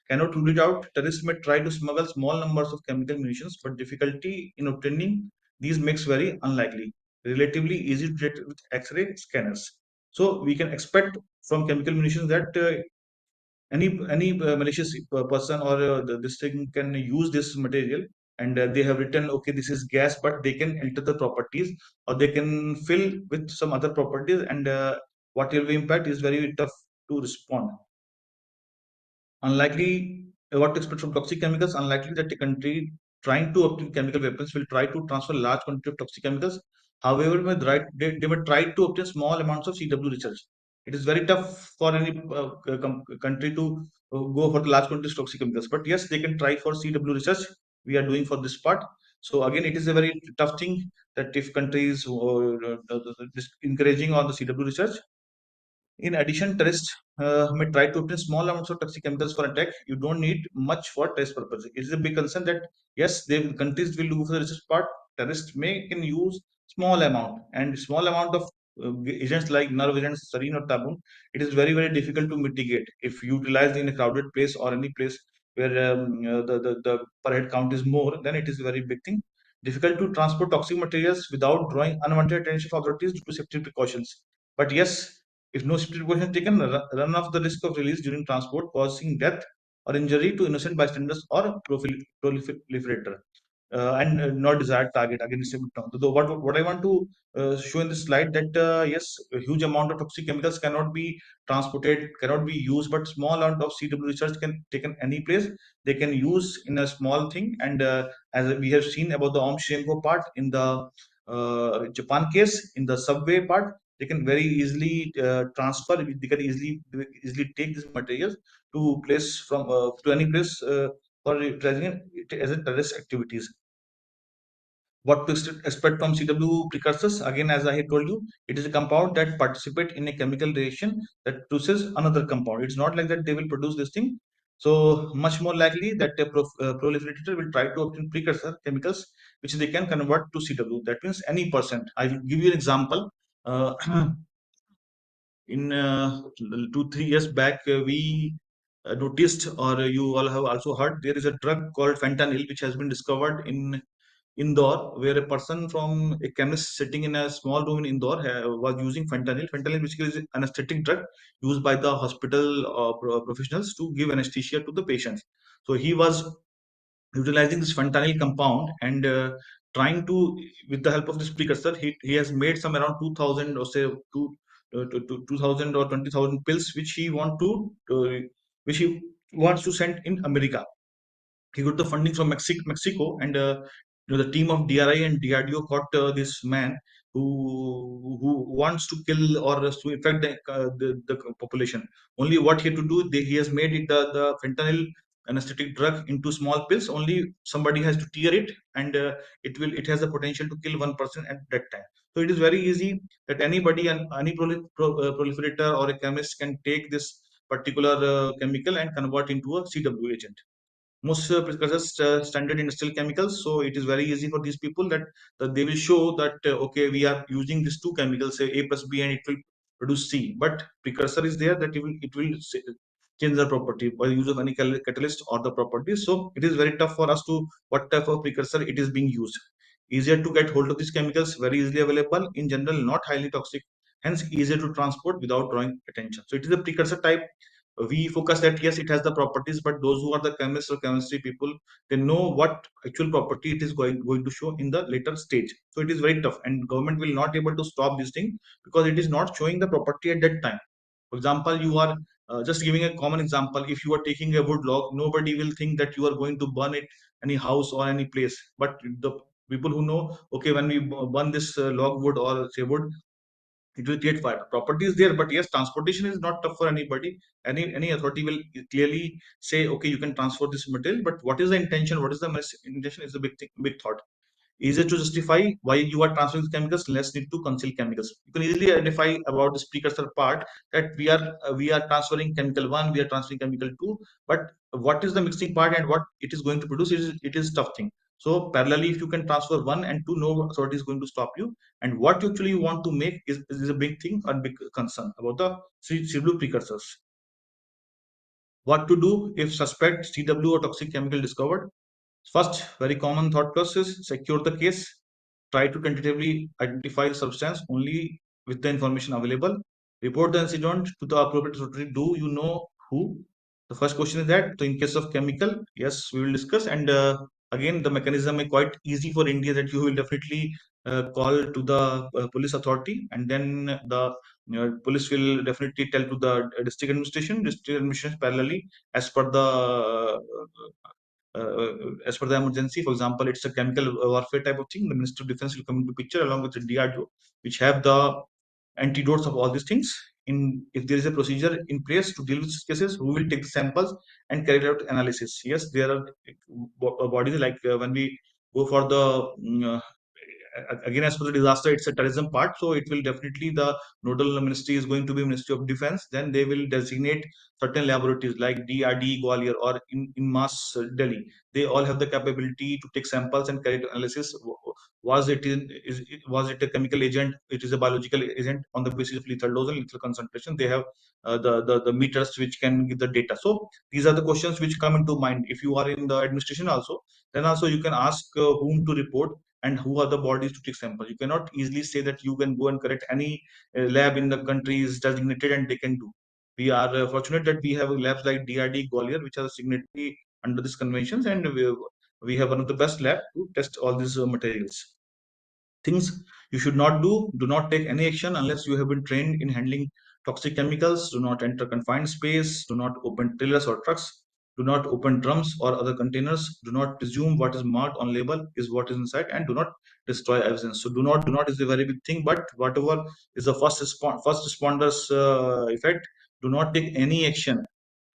cannot rule it out. Terrorists may try to smuggle small numbers of chemical munitions, but difficulty in obtaining these makes very unlikely. Relatively easy to detect with X-ray scanners. So we can expect from chemical munitions that any malicious person or this thing can use this material, and they have written, okay, this is gas, but they can enter the properties, or they can fill with some other properties, and what will be impact is very tough to respond. Unlikely, what to expect from toxic chemicals? Unlikely that a country trying to obtain chemical weapons will try to transfer large quantity of toxic chemicals. However, they may try to obtain small amounts of CW research. It is very tough for any country to go for the large quantity of toxic chemicals. But yes, they can try for CW research. We are doing for this part. So again, it is a very tough thing that if countries encouraging on the CW research. In addition, terrorists may try to obtain small amounts of toxic chemicals for attack. You don't need much for test purposes. It is a big concern that yes, countries will do for the research part. Terrorists may can use small amount, and small amount of agents like nerve agents, sarin or tabun. It is very difficult to mitigate if utilized in a crowded place or any place where the per head count is more. Then it is a very big thing. Difficult to transport toxic materials without drawing unwanted attention of authorities due to safety precautions. But yes, if no strict precaution taken, run off the risk of release during transport, causing death or injury to innocent bystanders or proliferator. And not desired target again it's a bit term. So what I want to show in this slide that yes, a huge amount of toxic chemicals cannot be transported, cannot be used, but small amount of CW research can taken any place. They can use in a small thing, and as we have seen about the Om Shenko part in the Japan case, in the subway part, they can very easily transfer. They can easily take these materials to place from to any place for utilizing it as a terrorist activities. What to expect from CW precursors? Again, as I had told you, it is a compound that participate in a chemical reaction that produces another compound. It's not like that they will produce this thing. So much more likely that a proliferator will try to obtain precursor chemicals which they can convert to CW. That means any percent. I will give you an example. Uh, in 2 3 years back, we noticed, or you all have also heard, there is a drug called fentanyl which has been discovered in Indore, where a person from a chemist sitting in a small room in Indore was using fentanyl. Fentanyl basically is an anesthetic drug used by the hospital professionals to give anesthesia to the patients. So he was utilizing this fentanyl compound and trying to, with the help of this precursor, he has made some around 2000 or say 2000 or 20,000 pills which he wants to send in America. He got the funding from Mexico, and the team of DRI and DRDO caught this man who wants to kill or to infect the population. Only what he had to do, he has made the fentanyl anesthetic drug into small pills. Only somebody has to tear it, and it has the potential to kill one person at that time. So it is very easy that anybody and any proliferator or a chemist can take this particular chemical and convert into a CW agent. Most precursors standard industrial chemicals, so it is very easy for these people that they will show that okay, we are using these two chemicals, say A plus B, and it will produce C, but precursor is there that it will change the property by use of any catalyst or the properties. So it is very tough for us to what type of precursor it is being used. Easier to get hold of these chemicals, very easily available, in general not highly toxic, hence easier to transport without drawing attention. So it is a precursor type. We focus that yes, it has the properties, but those who are the chemists or chemistry people, they know what actual property it is going to show in the later stage. So it is very tough, and government will not able to stop this thing because it is not showing the property at that time. For example, you are just giving a common example. If you are taking a wood log, nobody will think that you are going to burn it any house or any place, but the people who know, okay, when we burn this log wood or say wood, it will create fire. Property is there, but yes, transportation is not tough for anybody. Any authority will clearly say, okay, you can transport this material, but what is the intention? What is the intention? Is a big thing, big thought. Easier to justify why you are transferring chemicals, less need to conceal chemicals. You can easily identify about this precursor part that we are transferring chemical one, we are transferring chemical two, but what is the mixing part and what it is going to produce, it is tough thing. So parallelly, if you can transfer one and two, no authority is going to stop you. And what you actually want to make is a big thing and big concern about the CW precursors. What to do if suspect CW or toxic chemical discovered? First, very common thought process: secure the case. Try to tentatively identify the substance only with the information available. Report the incident to the appropriate authority. Do you know who? The first question is that. So in case of chemical, yes, we will discuss. And again, the mechanism is quite easy for India, that you will definitely call to the police authority, and then the police will definitely tell to the district administration. District administration parallelly, as per the as per the emergency. For example, it's a chemical warfare type of thing. The Minister of Defense will come into picture along with the DRDO, which have the antidotes of all these things. In if there is a procedure in place to deal with such cases, who will take the samples and carry out analysis. Yes, there are bodies like when we go for the again, as for the disaster, it's a terrorism part, so it will definitely, the nodal ministry is going to be Ministry of Defense. Then they will designate certain laboratories like DRD Gwalior or in Mass Delhi. They all have the capability to take samples and carry out analysis. Was it was it a chemical agent? It is a biological agent. On the basis of lethal dose and lethal concentration, they have the meters which can give the data. So these are the questions which come into mind. If you are in the administration also, then also you can ask whom to report and who are the bodies to take samples. You cannot easily say that you can go and correct any lab in the country is designated and they can do. We are fortunate that we have labs like DRD Gwalior, which are signatory under these conventions, and we have one of the best lab to test all these materials. Things you should not do: do not take any action unless you have been trained in handling toxic chemicals. Do not enter confined space. Do not open trailers or trucks. Do not open drums or other containers. Do not presume what is marked on label is what is inside, and do not destroy evidence. So do not is a very big thing. But whatever is the first responders effect, do not take any action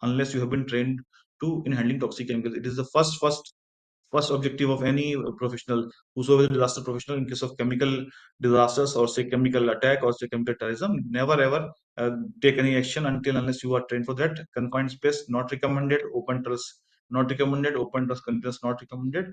unless you have been trained to in handling toxic chemicals. It is the first objective of any professional, whosoever is a disaster professional. In case of chemical disasters or say chemical attack or say chemical terrorism, never ever take any action until unless you are trained for that. Confined space not recommended. Open truss not recommended. Open truss containers not recommended.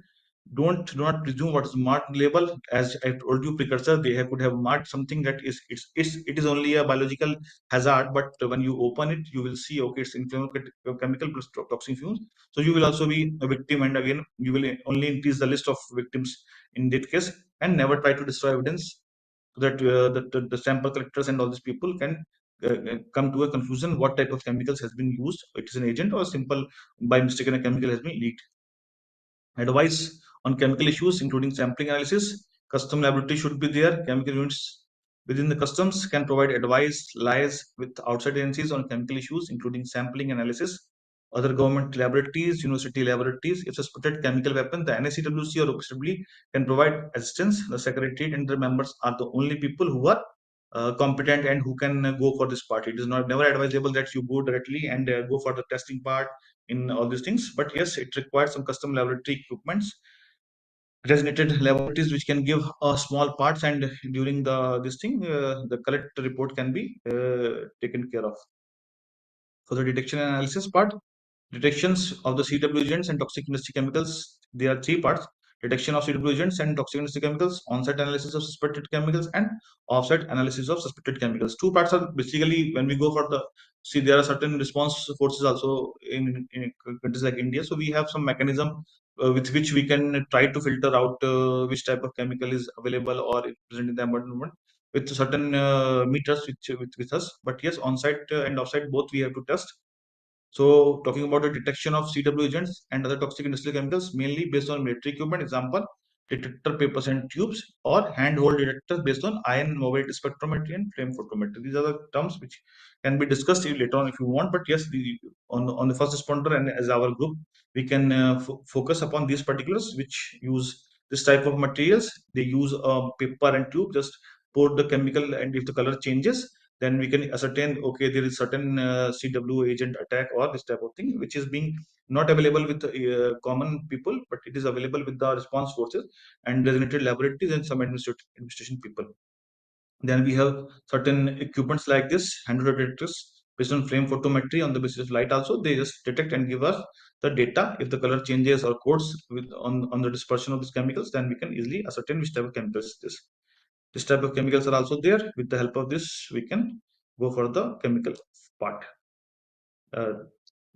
Do not presume what is marked label. As I told you precursor, could have marked something that it is only a biological hazard, but when you open it, you will see, okay, it's inflammatory chemical plus toxic fumes. So you will also be a victim, and again you will only increase the list of victims in that case. And never try to destroy evidence, so that the sample collectors and all these people can come to a conclusion what type of chemicals has been used. It is an agent or simple by mistake a chemical has been leaked. Advice on chemical issues, including sampling analysis. Custom laboratory should be there. Chemical units within the customs can provide advice, liaise with outside agencies on chemical issues, including sampling analysis. Other government laboratories, university laboratories, if suspected chemical weapon, the NACWC or OPCW can provide assistance. The secretariat and the members are the only people who are competent and who can go for this part. It is not never advisable that you go directly and go for the testing part in all these things. But yes, it requires some custom laboratory equipments, designated laboratories which can give small parts, and during this thing, the collect report can be taken care of. For the detection and analysis part, detections of the CW agents and toxic industry chemicals, there are three parts: detection of CW agents and toxic industry chemicals, on-site analysis of suspected chemicals, and off-site analysis of suspected chemicals. Two parts are basically when we go for the, see, there are certain response forces also in countries like India. So we have some mechanism with which we can try to filter out which type of chemical is available or present in the environment with certain meters with us. But yes, on-site and off-site both we have to test. So talking about the detection of CW agents and other toxic industrial chemicals, mainly based on military equipment, example, detector papers and tubes, or handhold detectors based on ion mobility spectrometry and flame photometry. These are the terms which can be discussed later on if you want. But yes, on the first responder and as our group, we can focus upon these particulars which use this type of materials. They use paper and tube. Just pour the chemical, and if the color changes, then we can ascertain, okay, there is certain CW agent attack or this type of thing, which is being not available with common people, but it is available with the response forces and designated laboratories and some administration people. Then we have certain equipments like this, handheld detectors based on flame photometry. On the basis of light also, they just detect and give us the data. If the color changes or codes with on the dispersion of these chemicals, then we can easily ascertain which type of chemicals it is. This type of chemicals are also there. With the help of this, we can go for the chemical part. Uh,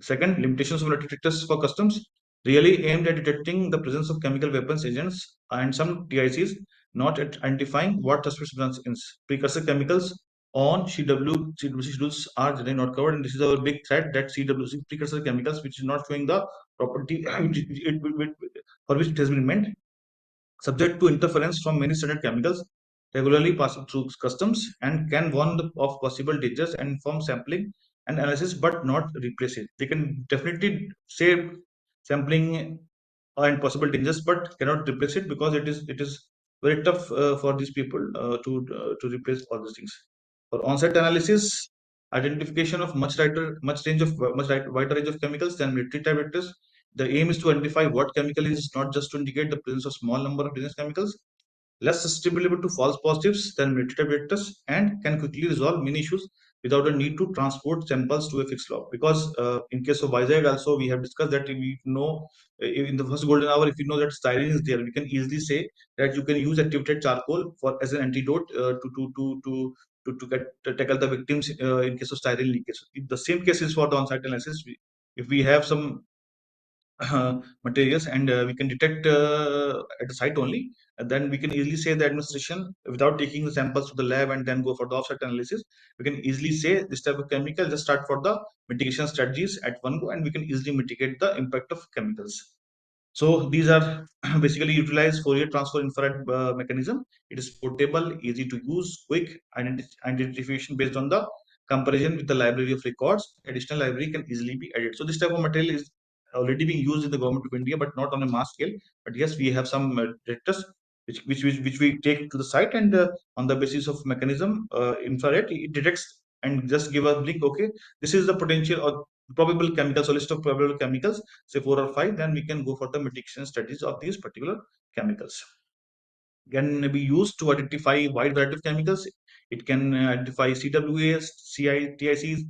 Second, limitations of metal detectors for customs really aimed at detecting the presence of chemical weapons agents and some TICs, not at identifying what the substance is. Precursor chemicals on CWC schedules are generally not covered, and this is our big threat that CWC precursor chemicals, which is not showing the property for which it has been meant, subject to interference from many standard chemicals regularly passing through customs and can warn of possible dangers and inform sampling and analysis but not replace it. They can definitely say sampling and possible dangers but cannot replace it because it is very tough for these people to replace all these things. For on-site analysis, identification of wider range of chemicals than military type vectors. The aim is to identify what chemical is not just to indicate the presence of small number of dangerous chemicals, less susceptible to false positives than military vectors, and can quickly resolve many issues without a need to transport samples to a fixed lab. Because in case of Vizag also, we have discussed that we know in the first golden hour, if you know that styrene is there, we can easily say that you can use activated charcoal for as an antidote to tackle the victims in case of styrene leakage. The same case is for the on-site analysis. If we have some materials and we can detect at the site only, and then we can easily say the administration without taking the samples to the lab and then go for the offsite analysis. We can easily say this type of chemical, just start for the mitigation strategies at one go, and we can easily mitigate the impact of chemicals. So these are basically utilized Fourier transfer infrared mechanism. It is portable, easy to use, quick identification based on the comparison with the library of records. Additional library can easily be added. So this type of material is already being used in the government of India, but not on a mass scale. But yes, we have some detectors which we take to the site, and on the basis of mechanism infrared, it detects and just give a blink. Okay, this is the potential or probable chemicals, or list of probable chemicals, say 4 or 5, then we can go for the mitigation strategies of these particular chemicals. Can be used to identify wide variety of chemicals. It can identify CWAs, TICs,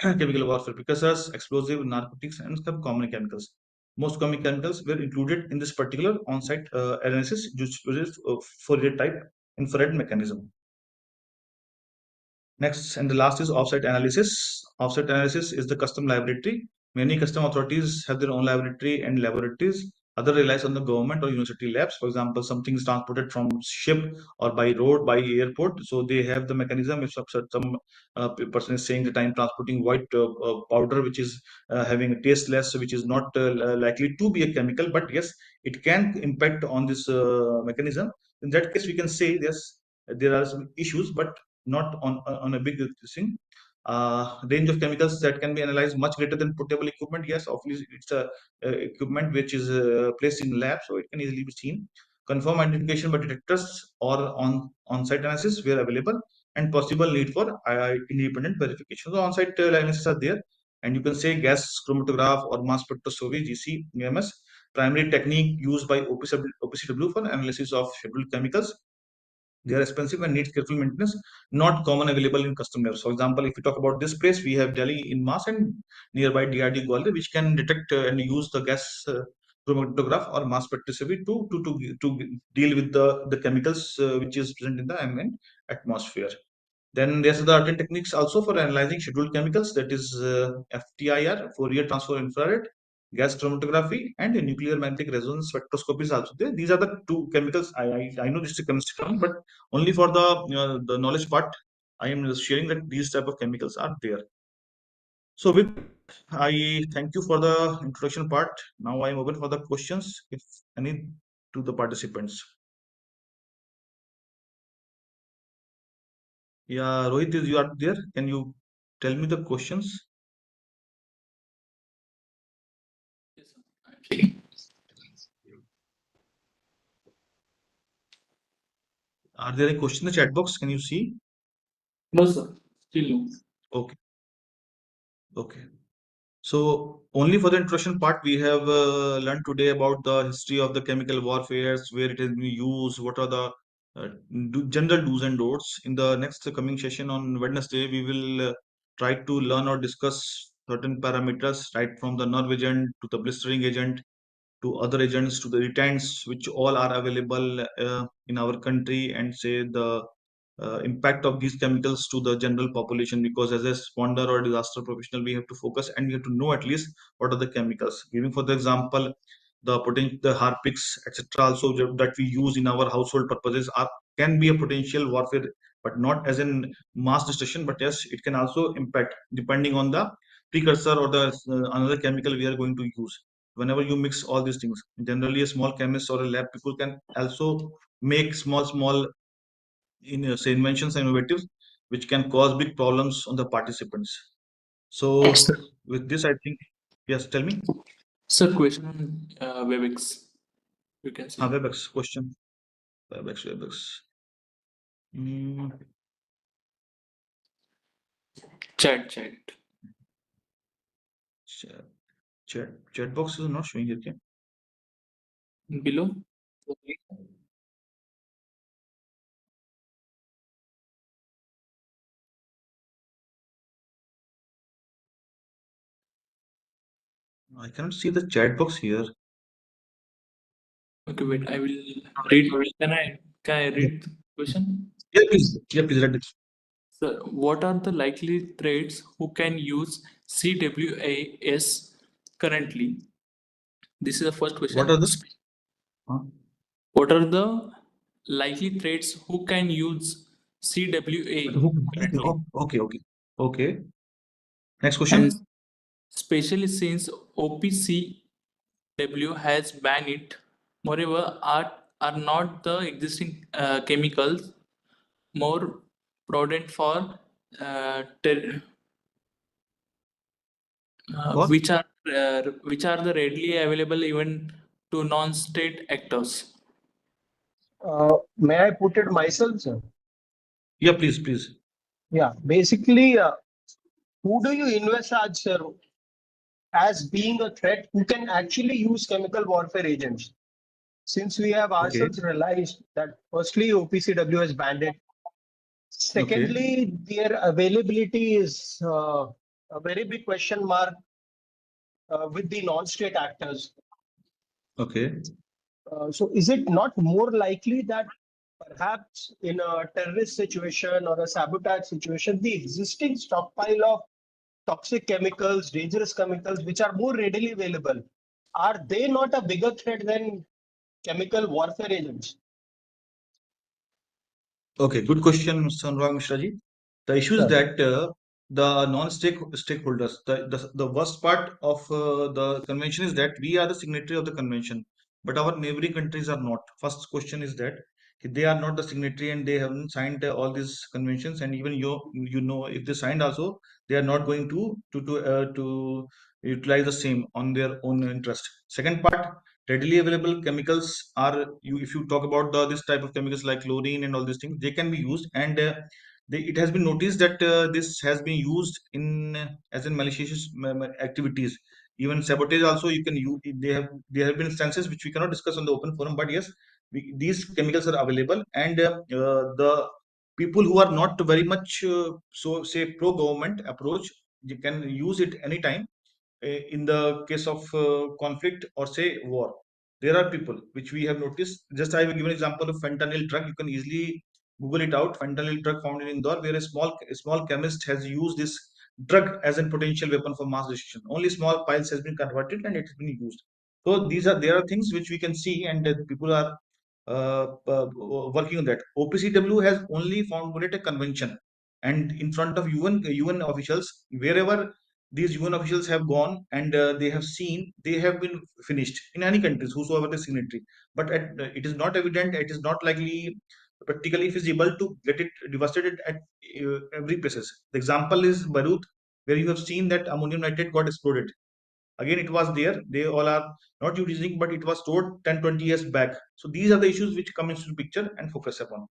chemical warfare precursors, explosive, narcotics, and some common chemicals. Most common chemicals were included in this particular on-site analysis used for Fourier type infrared mechanism. Next and the last is offsite analysis. Offsite analysis is the custom laboratory. Many custom authorities have their own laboratory and laboratories. Other relies on the government or university labs. For example, something is transported from ship or by road, by airport. So they have the mechanism. If some person is saying that I'm transporting white powder, which is having a tasteless, which is not likely to be a chemical, but yes, it can impact on this mechanism. In that case, we can say yes, there are some issues, but not on a big thing. Range of chemicals that can be analyzed much greater than portable equipment. Yes, obviously it's a equipment which is placed in lab, so it can easily be seen. Confirm identification by detectors or on-site analysis where available, and possible need for independent verification. So on-site analysis are there, and you can say gas chromatograph or mass spectroscopy (GC) EMS, primary technique used by OPCW for analysis of scheduled chemicals. They are expensive and need careful maintenance, not common available in custom labs. For example, if we talk about this place, we have Delhi in mass and nearby DRD Gwalior, which can detect and use the gas chromatograph or mass spectroscopy to deal with the chemicals which is present in the ambient atmosphere. Then there's the alternate techniques also for analyzing scheduled chemicals, that is FTIR, Fourier transfer infrared, gas chromatography, and nuclear magnetic resonance spectroscopy is also there. These are the two chemicals. I know this is a chemistry term, but only for the knowledge part, I am sharing that these type of chemicals are there. So with I thank you for the introduction part. Now I am open for the questions, if any, to the participants. Yeah, Rohit, is you are there? Can you tell me the questions? Yes, sir. I'm checking. Are there any questions in the chat box? Can you see? No, sir. Still no. Okay, okay. So only for the introduction part, we have learned today about the history of the chemical warfares, where it has been used, what are the general do's and don'ts. In the next coming session on Wednesday, we will try to learn or discuss certain parameters, right from the nerve agent to the blistering agent to other agents to the irritants, which all are available in our country, and say the impact of these chemicals to the general population, because as a responder or disaster professional we have to focus and we have to know at least what are the chemicals. Giving for the example, the harpics etc also that we use in our household purposes are can be a potential warfare, but not as in mass destruction, but yes, it can also impact depending on the precursor or the another chemical we are going to use. Whenever you mix all these things, generally a small chemist or a lab people can also make small in say inventions and innovatives which can cause big problems on the participants. So Sir, with this I think, yes, tell me. sir, question on WebEx. You can see. Webex question. Webex. Mm, Chat. chat, chat box is not showing it. Okay. Below. I cannot see the chat box here. Okay, wait. I will read. Can I Yeah, read the question? yeah, please read it. Sir, what are the likely threats who can use CWAS currently? This is the first What are question. the huh? What are the likely threats who can use CWA currently? Okay. Next And question. especially since OPCW has banned it, moreover, are not the existing chemicals more prudent for ter- For which are the readily available even to non-state actors? May I put it myself, sir? yeah, please. Yeah, basically, who do you envisage, sir, as being a threat who can actually use chemical warfare agents? Since we have Okay, ourselves realized that firstly, OPCW has banned it. okay, Secondly, their availability is a very big question mark with the non-state actors. okay. So, is it not more likely that perhaps in a terrorist situation or a sabotage situation, the existing stockpile of toxic chemicals, dangerous chemicals, which are more readily available, are they not a bigger threat than chemical warfare agents? Okay, good question, Mr. Anurag Mishra ji. The issue is Sir, that the non-stakeholders, the worst part of the convention is that we are the signatory of the convention, but our neighboring countries are not. First question is that they are not the signatory and they haven't signed all these conventions, and even you know if they signed also, they are not going to utilize the same on their own interest. Second part, readily available chemicals are you if you talk about this type of chemicals like chlorine and all these things, they can be used, and it has been noticed that this has been used in as in malicious activities, even sabotage also you can use. There have been instances which we cannot discuss on the open forum, but yes, these chemicals are available, and the people who are not very much so say pro government approach, you can use it anytime in the case of conflict or say war. There are people which we have noticed. Just I will give an example of fentanyl drug. You can easily Google it out. Fentanyl drug found in Indore, where a small chemist has used this drug as a potential weapon for mass destruction. Only small piles has been converted and it has been used. So there are things which we can see, and people are working on that. OPCW has only formulated a convention, and in front of UN officials, wherever these UN officials have gone and they have seen, they have been finished in any countries, whosoever the signatory. But it is not evident, it is not likely practically feasible to get it devastated at every places. The example is Barut, where you have seen that ammonium nitrate got exploded. Again, it was there. They all are not using, but it was stored 10, 20 years back. So these are the issues which come into the picture and focus upon.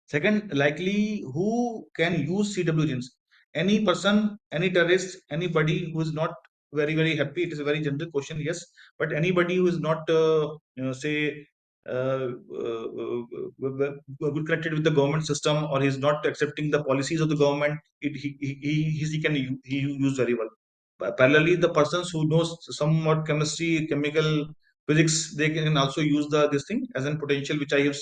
Second, likely who can use CW agents? Any person, any terrorist, anybody who is not very happy. It is a very general question, yes, but anybody who is not, say, good connected with the government system, or he is not accepting the policies of the government, he can he use very well. Parallelly, the persons who knows somewhat chemistry, chemical physics, they can also use this thing as a potential, which I have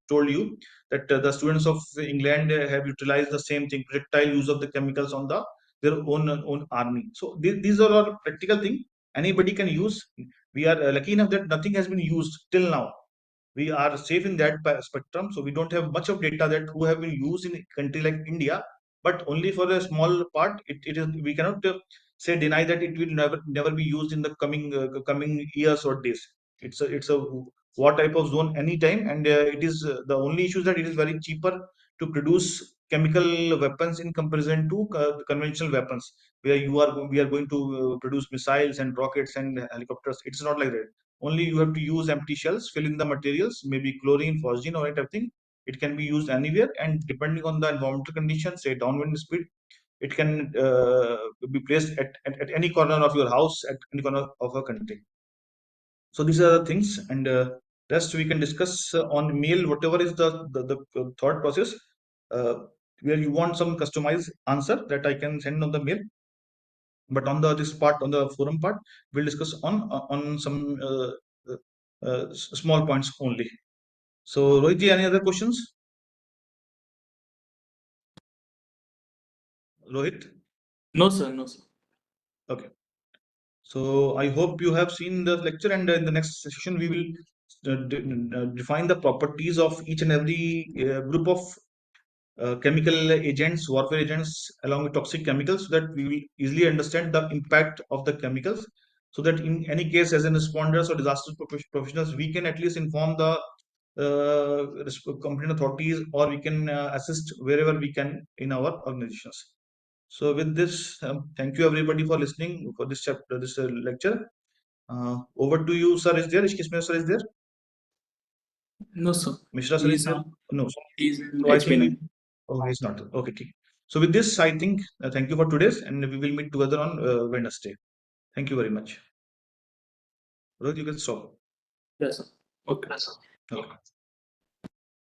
told you that the students of England have utilized the same thing, projectile use of the chemicals on their own army. So these are all practical thing anybody can use. We are lucky enough that nothing has been used till now. We are safe in that spectrum, so we don't have much of data that who have been used in a country like India, but only for a small part. It is, we cannot say deny that it will never be used in the coming years or days. It's a war type of zone anytime, and it is the only issue is that it is very cheaper to produce chemical weapons in comparison to conventional weapons, where we are going to produce missiles and rockets and helicopters. It's not like that. Only you have to use empty shells, fill in the materials, maybe chlorine, phosgene, or anything. It can be used anywhere, and depending on the environmental conditions, say downwind speed, it can be placed at any corner of your house, at any corner of a country. So these are the things, and rest we can discuss on mail, whatever is the thought process, where you want some customized answer that I can send on the mail. But on this part, on the forum part, we'll discuss on some small points only. So Rohit, any other questions? Rohit? No, sir. No, sir. Okay. So I hope you have seen the lecture, and in the next session we will define the properties of each and every group of chemical agents, warfare agents, along with toxic chemicals, so that we will easily understand the impact of the chemicals, so that in any case, as in responders or disaster professionals, we can at least inform the competent authorities, or we can assist wherever we can in our organizations. So with this, thank you everybody for listening for this chapter, this lecture. Over to you, sir. Is there? Ishkis sir is there? No, sir. Mishra sir is He's there? on. No. He's in So I think HP9. oh, he's not. Okay, okay. So with this, I think thank you for today's, and we will meet together on Wednesday. Thank you very much. Rohit, you can stop. Yes, sir. Okay. Okay.